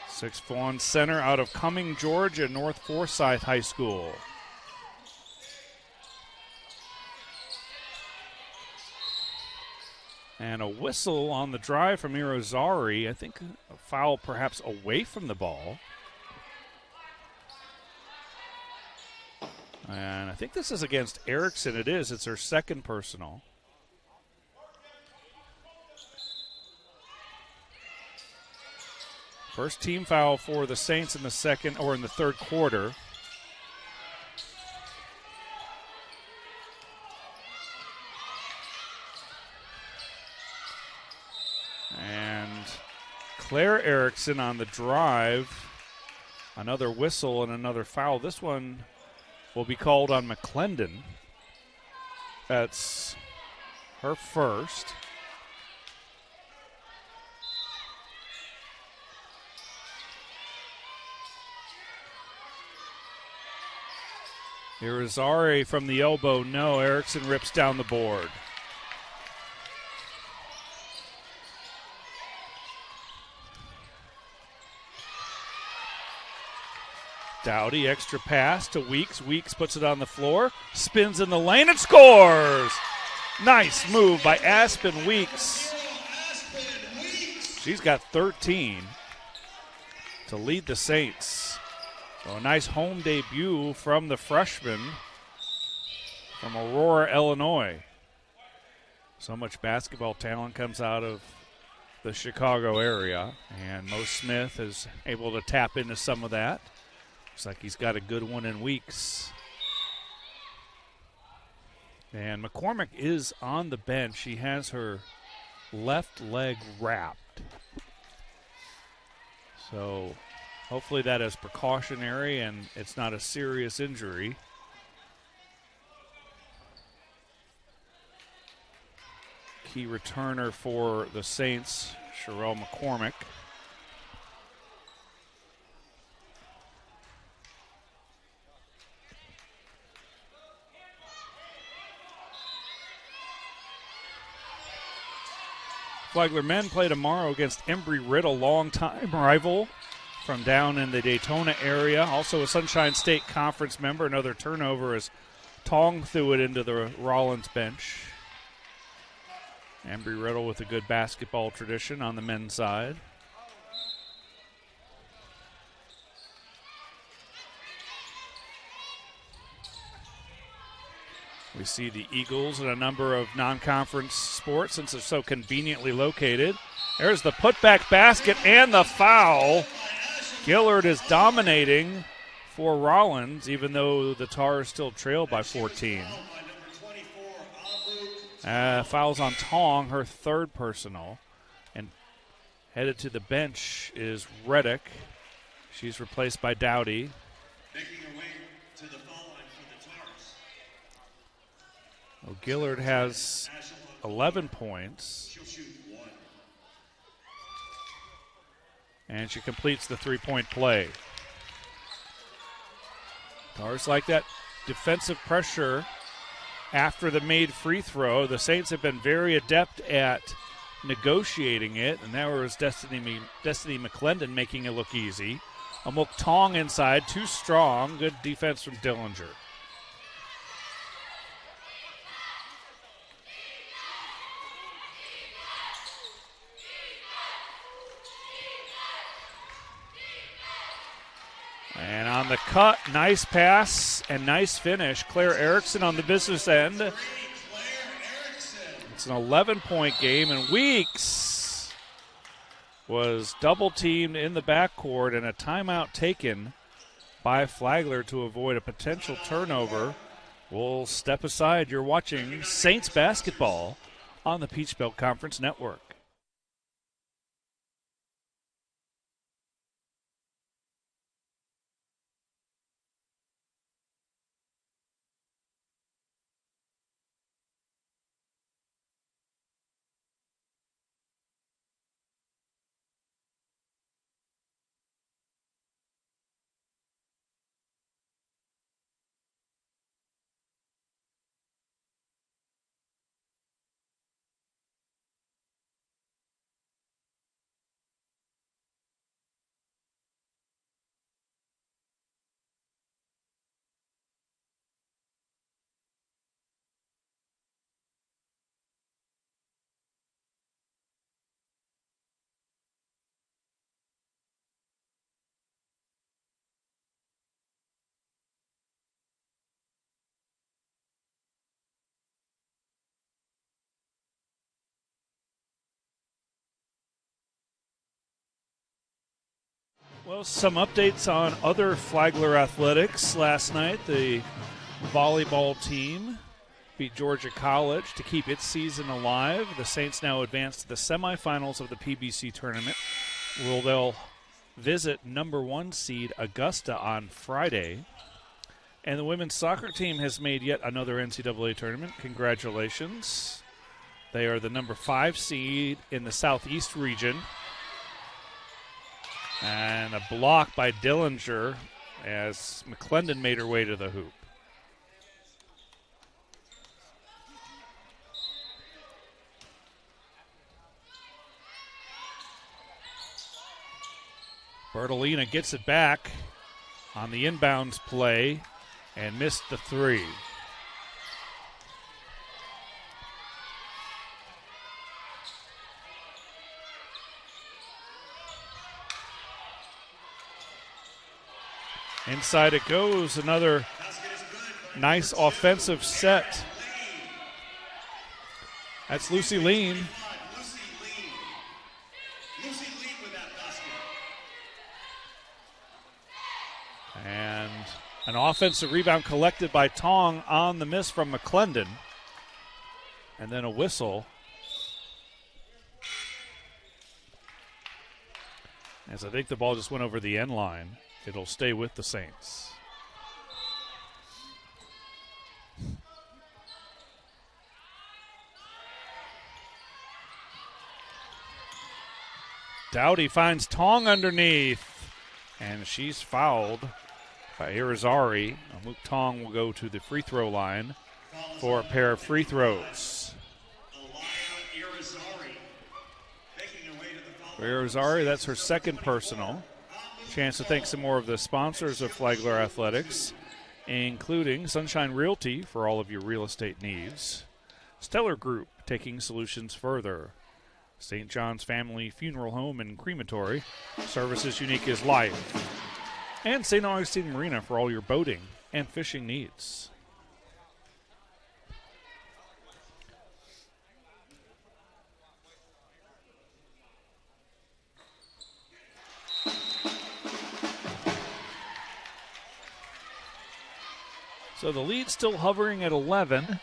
6'1" center out of Cumming, Georgia, North Forsyth High School. And a whistle on the drive from Irizarry. I think a foul perhaps away from the ball. And I think this is against Erickson. It is. It's her second personal. First team foul for the Saints in the second or in the third quarter. And Claire Erickson on the drive. Another whistle and another foul. This one will be called on McClendon. That's her first. Irizarry from the elbow, no. Erickson rips down the board. Dowdy, extra pass to Weeks. Weeks puts it on the floor, spins in the lane, and scores! Nice move by Aspen Weeks. She's got 13 to lead the Saints. So a nice home debut from the freshman from Aurora, Illinois. So much basketball talent comes out of the Chicago area, and Mo Smith is able to tap into some of that. Looks like he's got a good one in Weeks. And McCormick is on the bench. She has her left leg wrapped. So hopefully that is precautionary and it's not a serious injury. Key returner for the Saints, Sherelle McCormick. Flagler men play tomorrow against Embry-Riddle, longtime rival from down in the Daytona area. Also a Sunshine State Conference member. Another turnover as Tong threw it into the Rollins bench. Embry-Riddle with a good basketball tradition on the men's side. We see the Eagles in a number of non-conference sports since they're so conveniently located. There's the putback basket and the foul. Gillard is dominating for Rollins, even though the Tars still trail by 14. Fouls on Tong, her third personal. And headed to the bench is Reddick. She's replaced by Dowdy. Making her way to the foul line for the Tars. Well, Gillard has 11 points. She'll shoot one. And she completes the three-point play. Tars like that defensive pressure after the made free throw. The Saints have been very adept at negotiating it, and now is Destiny McClendon making it look easy. Amok Tong inside, too strong. Good defense from Dillinger. And on the cut, nice pass and nice finish. Claire Erickson on the business end. It's an 11-point game, and Weeks was double-teamed in the backcourt, and a timeout taken by Flagler to avoid a potential turnover. We'll step aside. You're watching Saints basketball on the Peach Belt Conference Network. Well, some updates on other Flagler athletics. Last night, the volleyball team beat Georgia College to keep its season alive. The Saints now advance to the semifinals of the PBC tournament, where they'll visit number 1 seed Augusta on Friday. And the women's soccer team has made yet another NCAA tournament. Congratulations. They are the number 5 seed in the Southeast region. And a block by Dillinger as McClendon made her way to the hoop. Bertolina gets it back on the inbounds play and missed the three. Inside it goes. Another nice offensive set. That's Lucy Lean. And an offensive rebound collected by Tong on the miss from McClendon. And then a whistle. As I think the ball just went over the end line. It'll stay with the Saints. Dowdy finds Tong underneath, and she's fouled by Irizarry. Mook Tong will go to the free throw line for a pair of free throws. For Irizarry, that's her second personal. Chance to thank some more of the sponsors of Flagler Athletics, including Sunshine Realty for all of your real estate needs, Stellar Group, taking solutions further, St. John's Family Funeral Home and Crematory, services unique as life, and St. Augustine Marina for all your boating and fishing needs. So the lead still hovering at 11.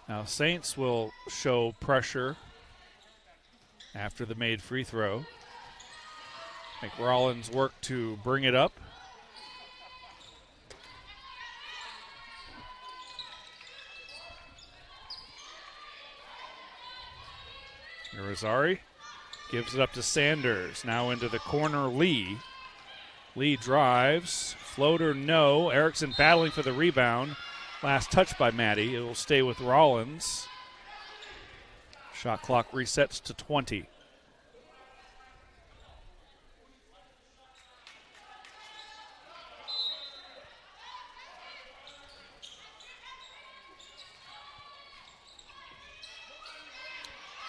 Now Saints will show pressure after the made free throw. Make Rollins work to bring it up. Irizarry gives it up to Sanders. Now into the corner, Lee. Lee drives. Floater, no. Erickson battling for the rebound. Last touch by Maddie. It will stay with Rollins. Shot clock resets to 20.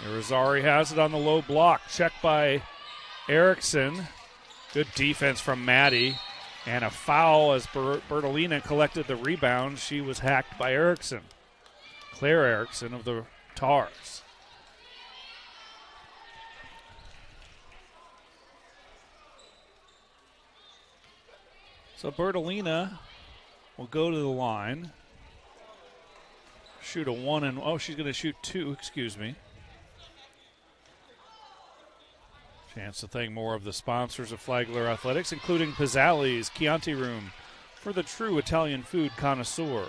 Irizarry has it on the low block. Check by Erickson. Good defense from Maddie. And a foul as Bertolina collected the rebound. She was hacked by Erickson. Claire Erickson of the Tars. So Bertolina will go to the line. Shoot a one and, oh, she's going to shoot two, excuse me. Chance to thank more of the sponsors of Flagler Athletics, including Pizzali's Chianti Room for the true Italian food connoisseur.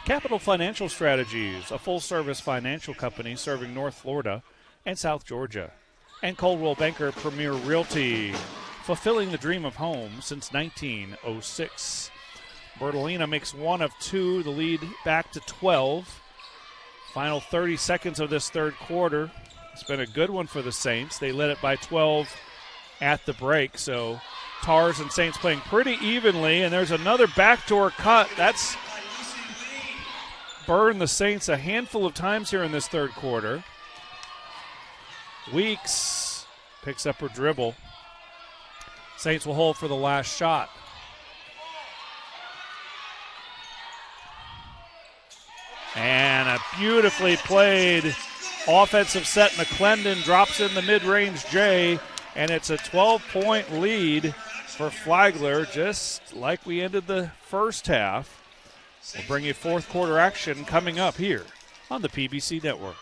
Capital Financial Strategies, a full-service financial company serving North Florida and South Georgia. And Coldwell Banker Premier Realty, fulfilling the dream of home since 1906. Bertolina makes one of two, the lead back to 12. Final 30 seconds of this third quarter. It's been a good one for the Saints. They led it by 12 at the break. So Tars and Saints playing pretty evenly. And there's another backdoor cut. That's burned the Saints a handful of times here in this third quarter. Weeks picks up her dribble. Saints will hold for the last shot. And a beautifully played offensive set. McClendon drops in the mid-range J, and it's a 12-point lead for Flagler, just like we ended the first half. We'll bring you fourth quarter action coming up here on the PBC Network.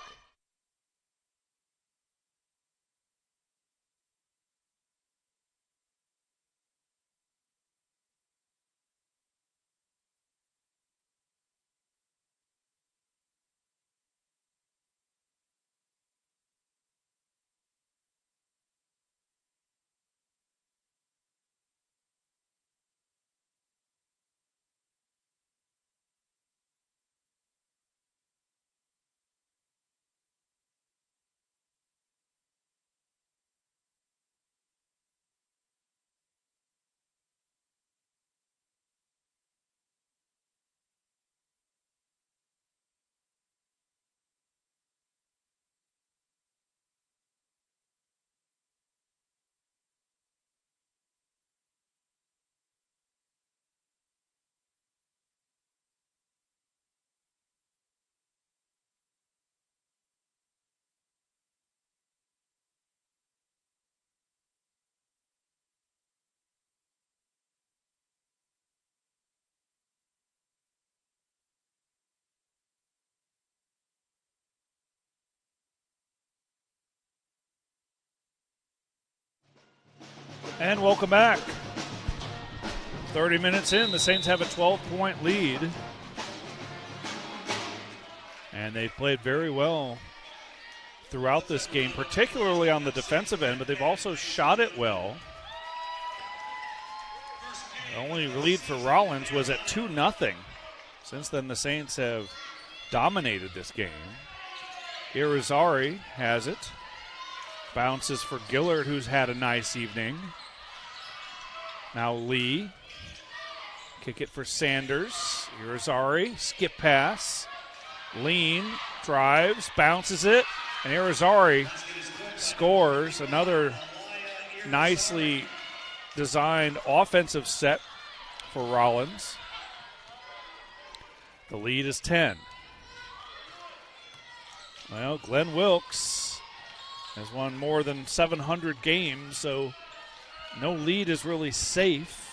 And welcome back. 30 minutes in, the Saints have a 12-point lead. And they've played very well throughout this game, particularly on the defensive end, but they've also shot it well. The only lead for Rollins was at 2-0. Since then, the Saints have dominated this game. Irizarry has it. Bounces for Gillard, who's had a nice evening. Now Lee. Kick it for Sanders. Irizarry, skip pass. Lean, drives, bounces it, and Irizarry scores another nicely designed offensive set for Rollins. The lead is 10. Well, Glenn Wilkes has won more than 700 games, so no lead is really safe.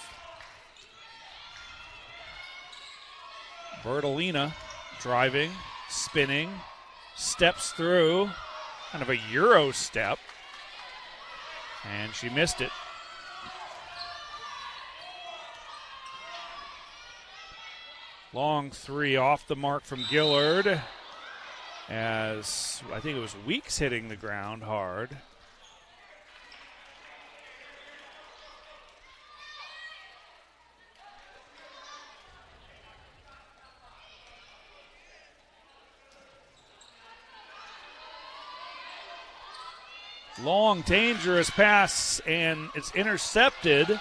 Bertolina driving, spinning, steps through, kind of a Euro step, and she missed it. Long three off the mark from Gillard, as I think it was Weeks hitting the ground hard. Long, dangerous pass, and it's intercepted.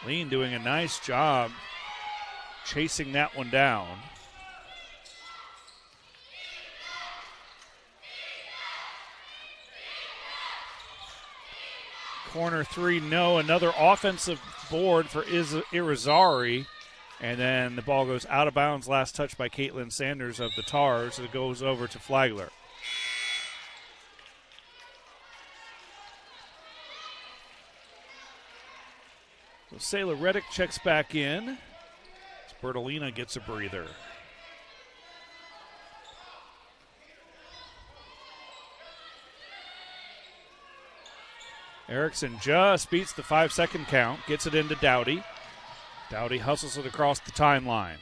Lean doing a nice job chasing that one down. Corner three, no. Another offensive board for Irizarry. And then the ball goes out of bounds. Last touch by Caitlin Sanders of the Tars. It goes over to Flagler. So Sayla Reddick checks back in. Bertolina gets a breather. Erickson just beats the 5-second count. Gets it into Dowdy. Dowdy hustles it across the timeline.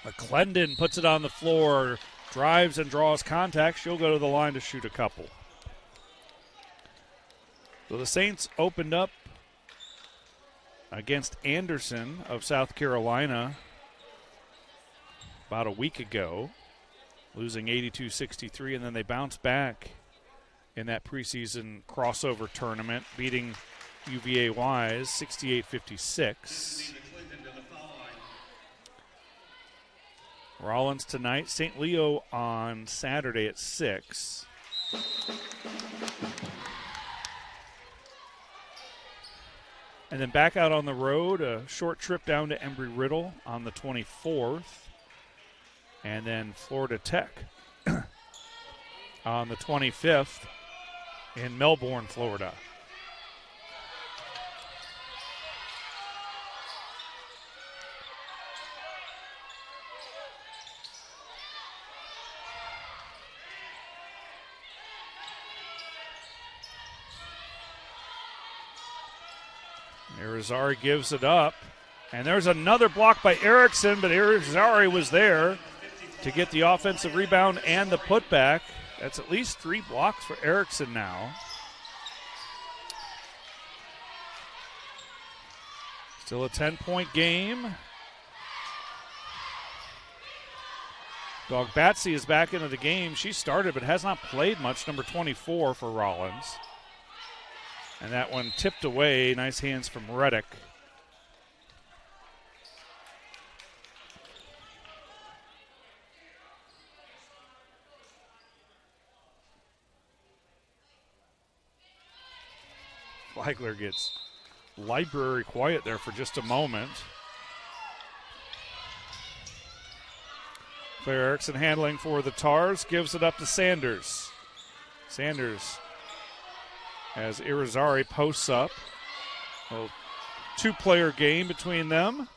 McClendon puts it on the floor, drives and draws contact. She'll go to the line to shoot a couple. So the Saints opened up against Anderson of South Carolina about a week ago, losing 82-63, and then they bounced back in that preseason crossover tournament, beating UVA-wise 68-56. Rollins tonight, St. Leo on Saturday at 6. And then back out on the road, a short trip down to Embry-Riddle on the 24th. And then Florida Tech on the 25th in Melbourne, Florida. Irizarry gives it up. And there's another block by Erickson, but Irizarry was there to get the offensive rebound and the putback. That's at least 3 blocks for Erickson now. Still a 10-point game. Dog Batsy is back into the game. She started but has not played much, number 24 for Rollins. And that one tipped away. Nice hands from Reddick. Flagler gets library quiet there for just a moment. Claire Erickson handling for the Tars, gives it up to Sanders. Sanders, as Irizarry posts up. A 2-player game between them.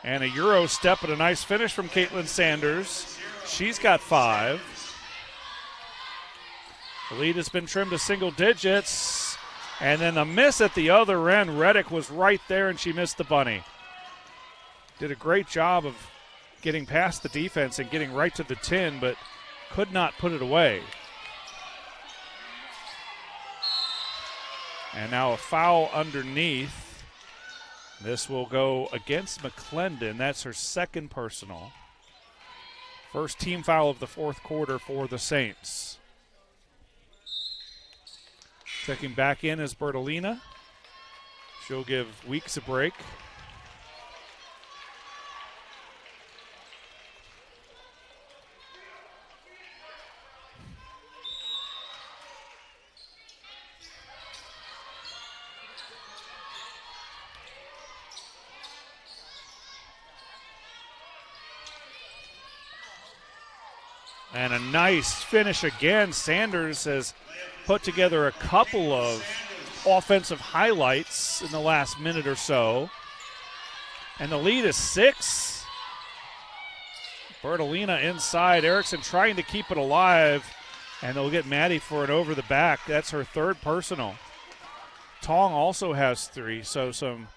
And a Euro step and a nice finish from Caitlin Sanders. She's got 5. The lead has been trimmed to single digits. And then the miss at the other end. Reddick was right there, and she missed the bunny. Did a great job of getting past the defense and getting right to the tin, but could not put it away. And now a foul underneath. This will go against McClendon. That's her second personal. First team foul of the fourth quarter for the Saints. Checking back in is Bertolina. She'll give Weeks a break. And a nice finish again. Sanders has put together a couple of offensive highlights in the last minute or so. And the lead is 6. Bertolina inside. Erickson trying to keep it alive. And they'll get Maddie for an over the back. That's her third personal. Tong also has 3. So some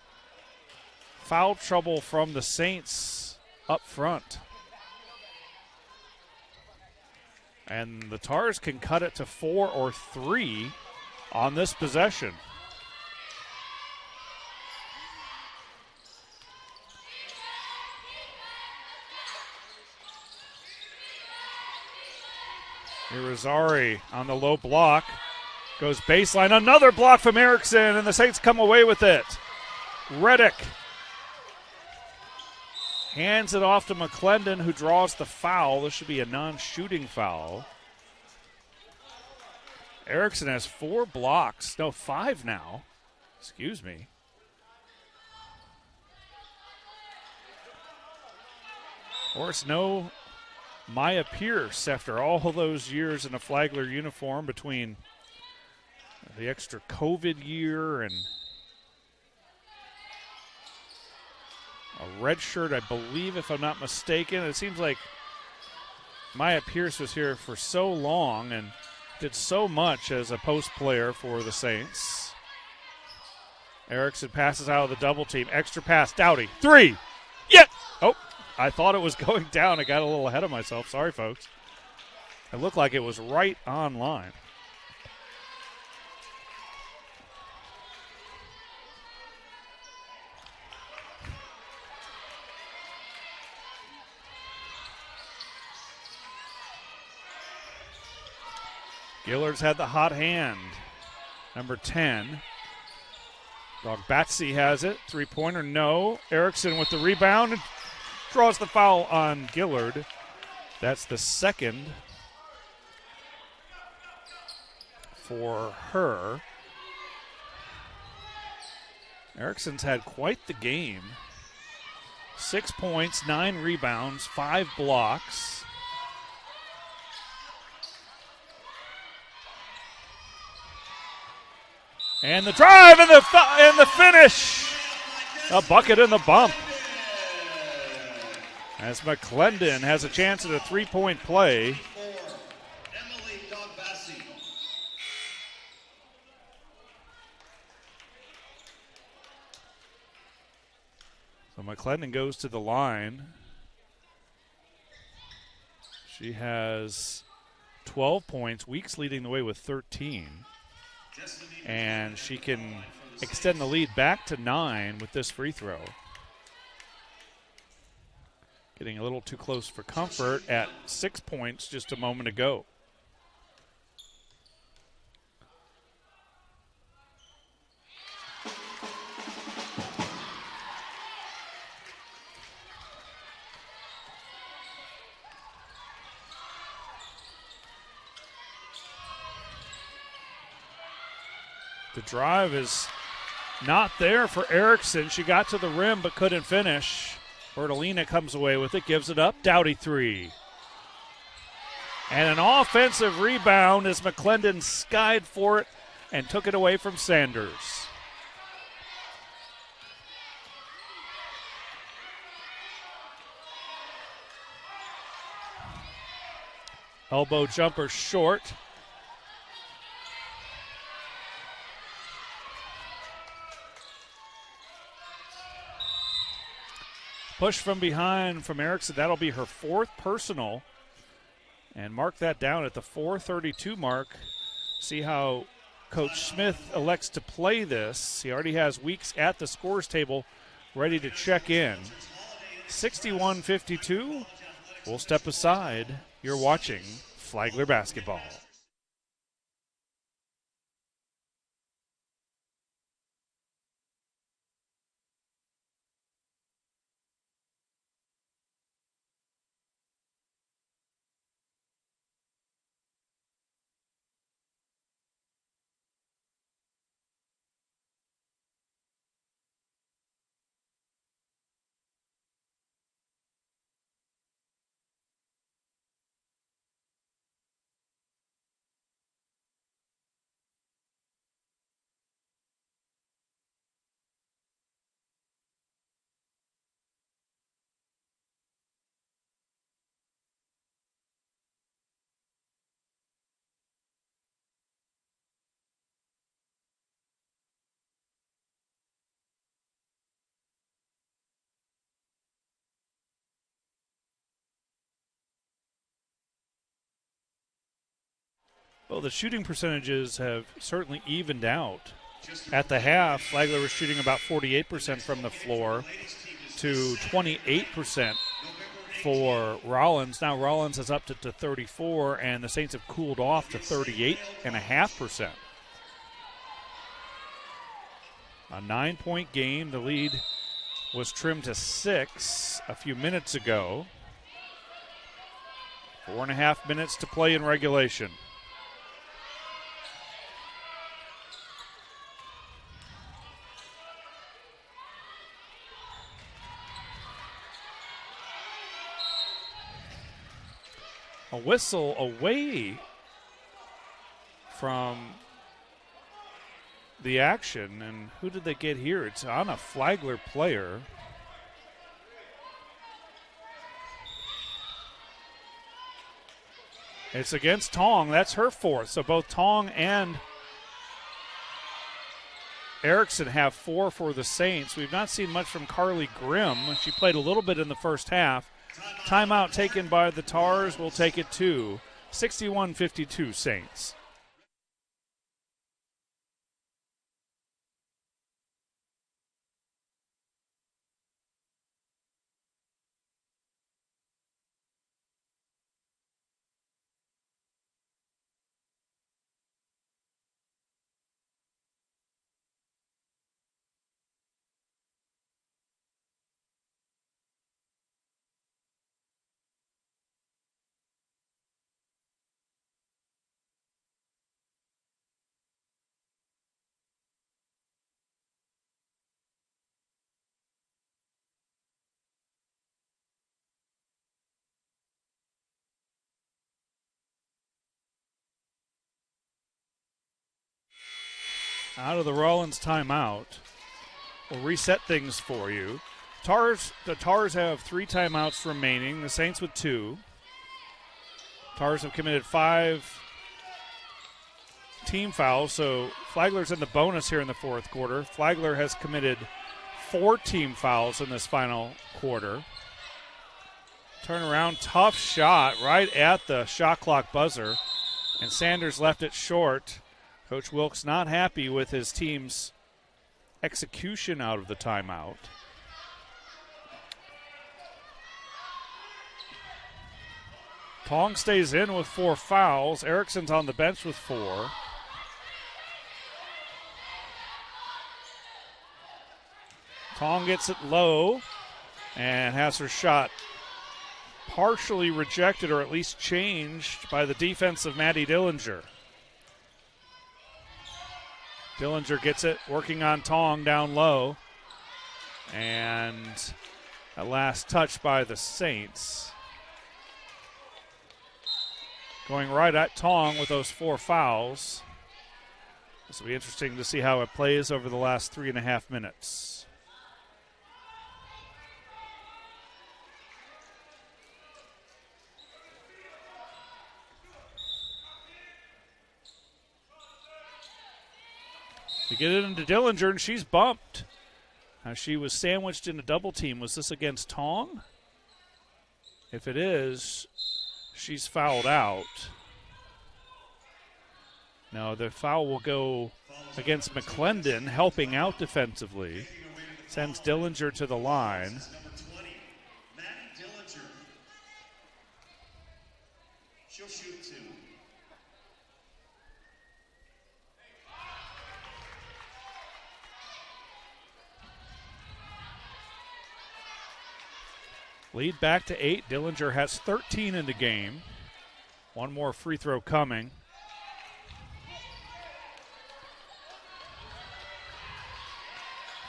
foul trouble from the Saints up front. And the Tars can cut it to 4 or 3 on this possession. Irizarry on the low block. Goes baseline. Another block from Erickson, and the Saints come away with it. Reddick hands it off to McClendon, who draws the foul. This should be a non-shooting foul. Erickson has 4 blocks. No, 5 now. Excuse me. Of course, no Maya Pierce after all those years in a Flagler uniform between the extra COVID year and a red shirt, I believe, if I'm not mistaken. It seems like Maya Pierce was here for so long and did so much as a post player for the Saints. Erickson passes out of the double team. Extra pass. Dowdy. 3. Yeah. Oh, I thought it was going down. I got a little ahead of myself. Sorry, folks. It looked like it was right on line. Gillard's had the hot hand. Number 10. Dog Batsy has it. 3-pointer, no. Erickson with the rebound and draws the foul on Gillard. That's the second for her. Erickson's had quite the game. 6 points, 9 rebounds, 5 blocks. And the drive and the finish. A bucket and the bump. As McClendon has a chance at a 3-point play. So McClendon goes to the line. She has 12 points. Weeks leading the way with 13. And she can extend the lead back to 9 with this free throw. Getting a little too close for comfort at 6 points just a moment ago. The drive is not there for Erickson. She got to the rim but couldn't finish. Bertolina comes away with it, gives it up. Dowdy 3. And an offensive rebound as McClendon skied for it and took it away from Sanders. Elbow jumper short. Push from behind from Erickson. That'll be her 4th personal. And mark that down at the 4:32 mark. See how Coach Smith elects to play this. He already has Weeks at the scores table ready to check in. 61-52. We'll step aside. You're watching Flagler basketball. Well, the shooting percentages have certainly evened out. At the half, Flagler was shooting about 48% from the floor to 28% for Rollins. Now Rollins has upped it to 34%, and the Saints have cooled off to 38.5%. A 9-point game. The lead was trimmed to 6 a few minutes ago. 4.5 minutes to play in regulation. A whistle away from the action. And who did they get here? It's on a Flagler player. It's against Tong. That's her 4th. So both Tong and Erickson have 4 for the Saints. We've not seen much from Carly Grimm. She played a little bit in the first half. Timeout taken by the Tars. We'll take it to 61-52 Saints. Out of the Rollins timeout. We'll reset things for you. The Tars have 3 timeouts remaining, the Saints with 2. Tars have committed 5 team fouls, so Flagler's in the bonus here in the 4th quarter. Flagler has committed 4 team fouls in this final quarter. Turnaround, tough shot right at the shot clock buzzer, and Sanders left it short. Coach Wilkes not happy with his team's execution out of the timeout. Tong stays in with 4 fouls. Erickson's on the bench with 4. Tong gets it low and has her shot partially rejected, or at least changed, by the defense of Maddie Dillinger. Dillinger gets it, working on Tong down low. And a last touch by the Saints. Going right at Tong with those 4 fouls. This will be interesting to see how it plays over the last 3.5 minutes. They get it into Dillinger, and she's bumped. She was sandwiched in a double team. Was this against Tong? If it is, she's fouled out. No, the foul will go against McClendon, helping out defensively. Sends Dillinger to the line. She'll shoot 2. Lead back to 8. Dillinger has 13 in the game. One more free throw coming.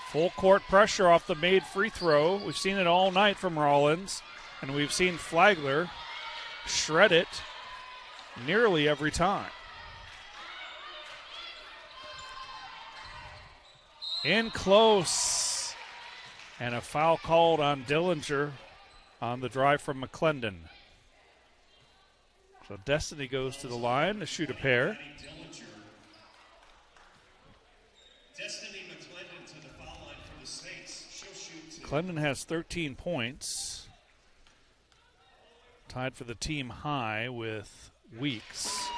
Full court pressure off the made free throw. We've seen it all night from Rollins, and we've seen Flagler shred it nearly every time. In close, and a foul called on Dillinger on the drive from McClendon. So Destiny goes to the line to shoot a pair. Destiny McClendon to the foul line for the Saints. She'll shoot 2. McClendon has 13 points. Tied for the team high with Weeks.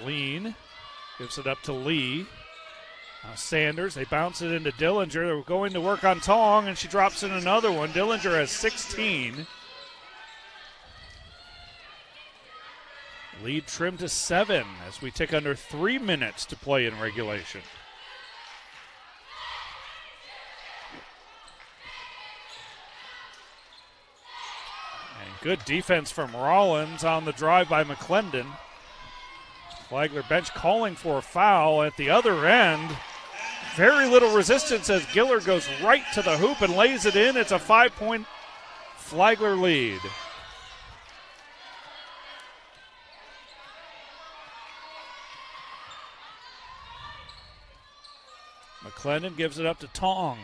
Lean gives it up to Lee. Sanders, they bounce it into Dillinger. They're going to work on Tong, and she drops in another one. Dillinger has 16. Lead trimmed to 7 as we tick under 3 minutes to play in regulation. And good defense from Rollins on the drive by McClendon. Flagler bench calling for a foul at the other end. Very little resistance as Giller goes right to the hoop and lays it in. It's a 5-point Flagler lead. McClendon gives it up to Tong.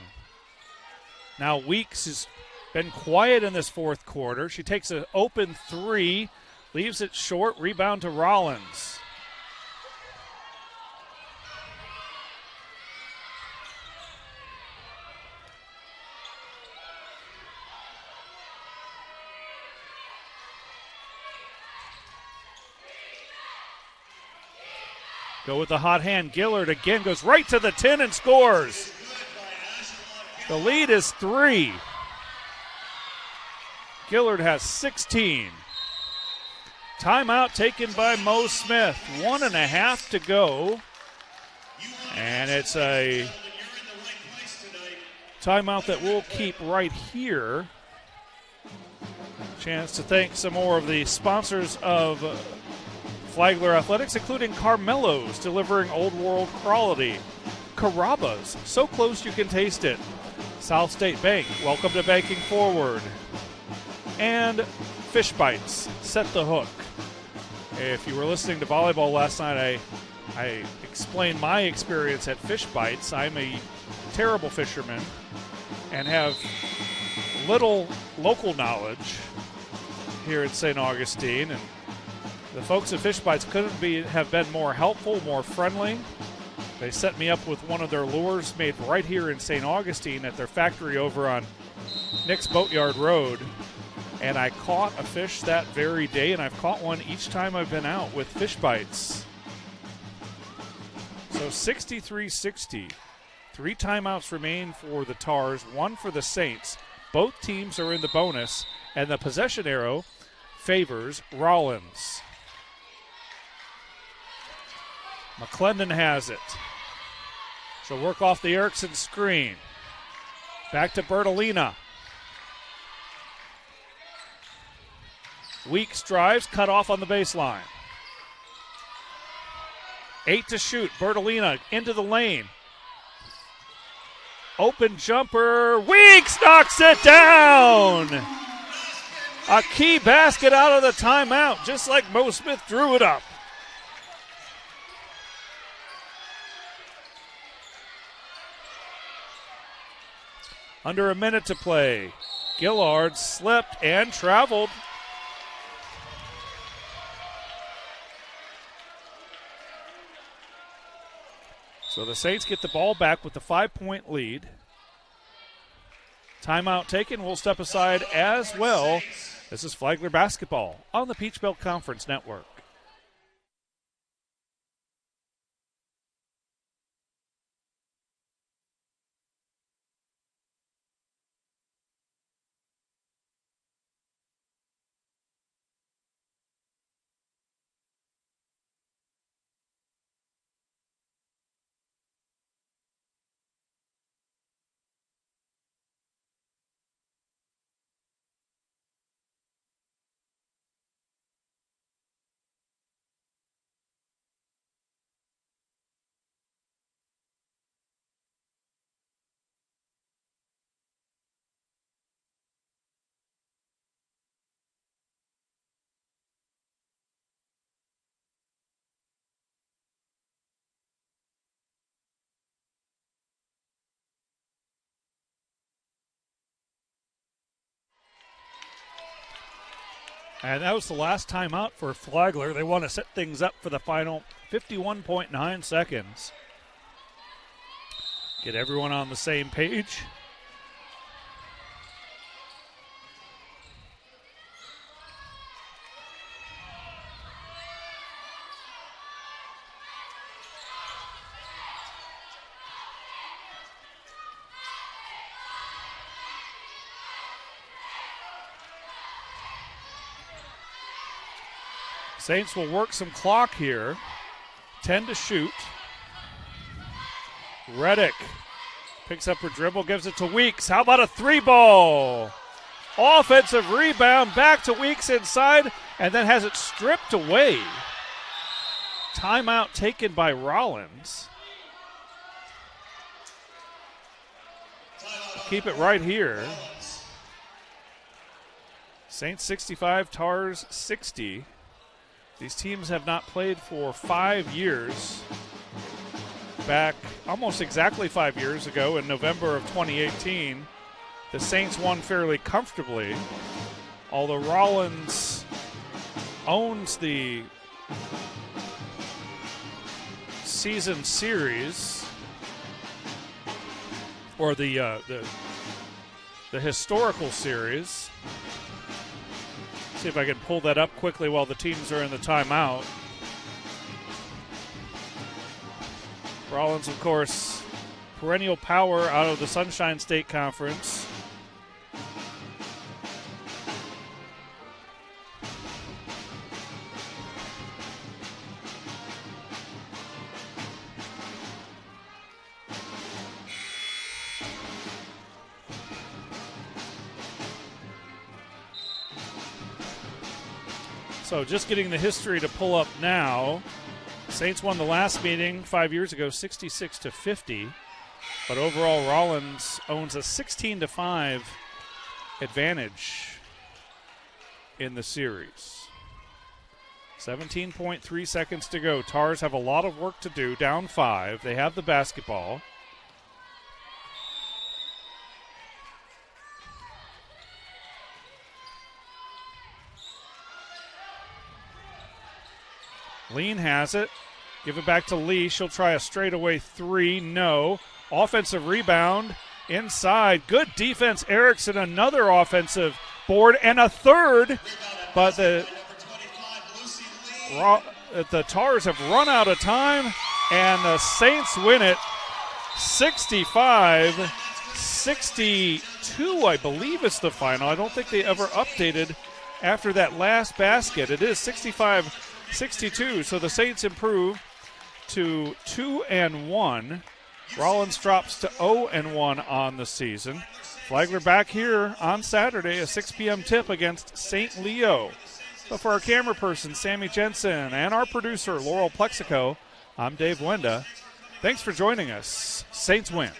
Now Weeks has been quiet in this fourth quarter. She takes an open 3, leaves it short, rebound to Rollins. Go with the hot hand. Gillard again goes right to the 10 and scores. The lead is 3. Gillard has 16. Timeout taken by Mo Smith. 1.5 to go. And it's a timeout that we'll keep right here. Chance to thank some more of the sponsors of Flagler Athletics, including Carmelo's, delivering old world quality. Carrabba's, so close you can taste it. South State Bank, welcome to banking forward. And Fish Bites, set the hook. If you were listening to volleyball last night, I explained my experience at Fish Bites. I'm a terrible fisherman and have little local knowledge here in St. Augustine, and the folks at Fish Bites couldn't have been more helpful, more friendly. They set me up with one of their lures made right here in St. Augustine at their factory over on Nick's Boatyard Road. And I caught a fish that very day, and I've caught one each time I've been out with Fish Bites. So 63-60. 3 timeouts remain for the Tars, 1 for the Saints. Both teams are in the bonus, and the possession arrow favors Rollins. McClendon has it. She'll work off the Erickson screen. Back to Bertolina. Weeks drives, cut off on the baseline. 8 to shoot. Bertolina into the lane. Open jumper. Weeks knocks it down. A key basket out of the timeout, just like Mo Smith drew it up. Under a minute to play. Gillard slipped and traveled. So the Saints get the ball back with the 5-point lead. Timeout taken. We'll step aside as well. This is Flagler basketball on the Peach Belt Conference Network. And that was the last timeout for Flagler. They want to set things up for the final 51.9 seconds. Get everyone on the same page. Saints will work some clock here. 10 to shoot. Reddick picks up her dribble, gives it to Weeks. How about a three ball? Offensive rebound, back to Weeks inside, and then has it stripped away. Timeout taken by Rollins. Keep it right here. Saints 65, Tars 60. These teams have not played for 5 years. Back almost exactly 5 years ago in November of 2018, the Saints won fairly comfortably, although Rollins owns the season series, or the historical series. See if I can pull that up quickly while the teams are in the timeout. Rollins, of course, perennial power out of the Sunshine State Conference. So just getting the history to pull up now. Saints won the last meeting 5 years ago, 66-50. But overall, Rollins owns a 16-5 advantage in the series. 17.3 seconds to go. Tars have a lot of work to do, down 5. They have the basketball. Lean has it. Give it back to Lee. She'll try a straightaway three. No. Offensive rebound inside. Good defense. Erickson, another offensive board and a third. But the Tars have run out of time, and the Saints win it 65-62, I believe it's the final. I don't think they ever updated after that last basket. It is 65-62, so the Saints improve to 2-1. Rollins drops to 0-1 on the season. Flagler back here on Saturday, a 6 p.m. tip against St. Leo. But for our camera person, Sammy Jensen, and our producer, Laurel Plexico, I'm Dave Wenda. Thanks for joining us. Saints win.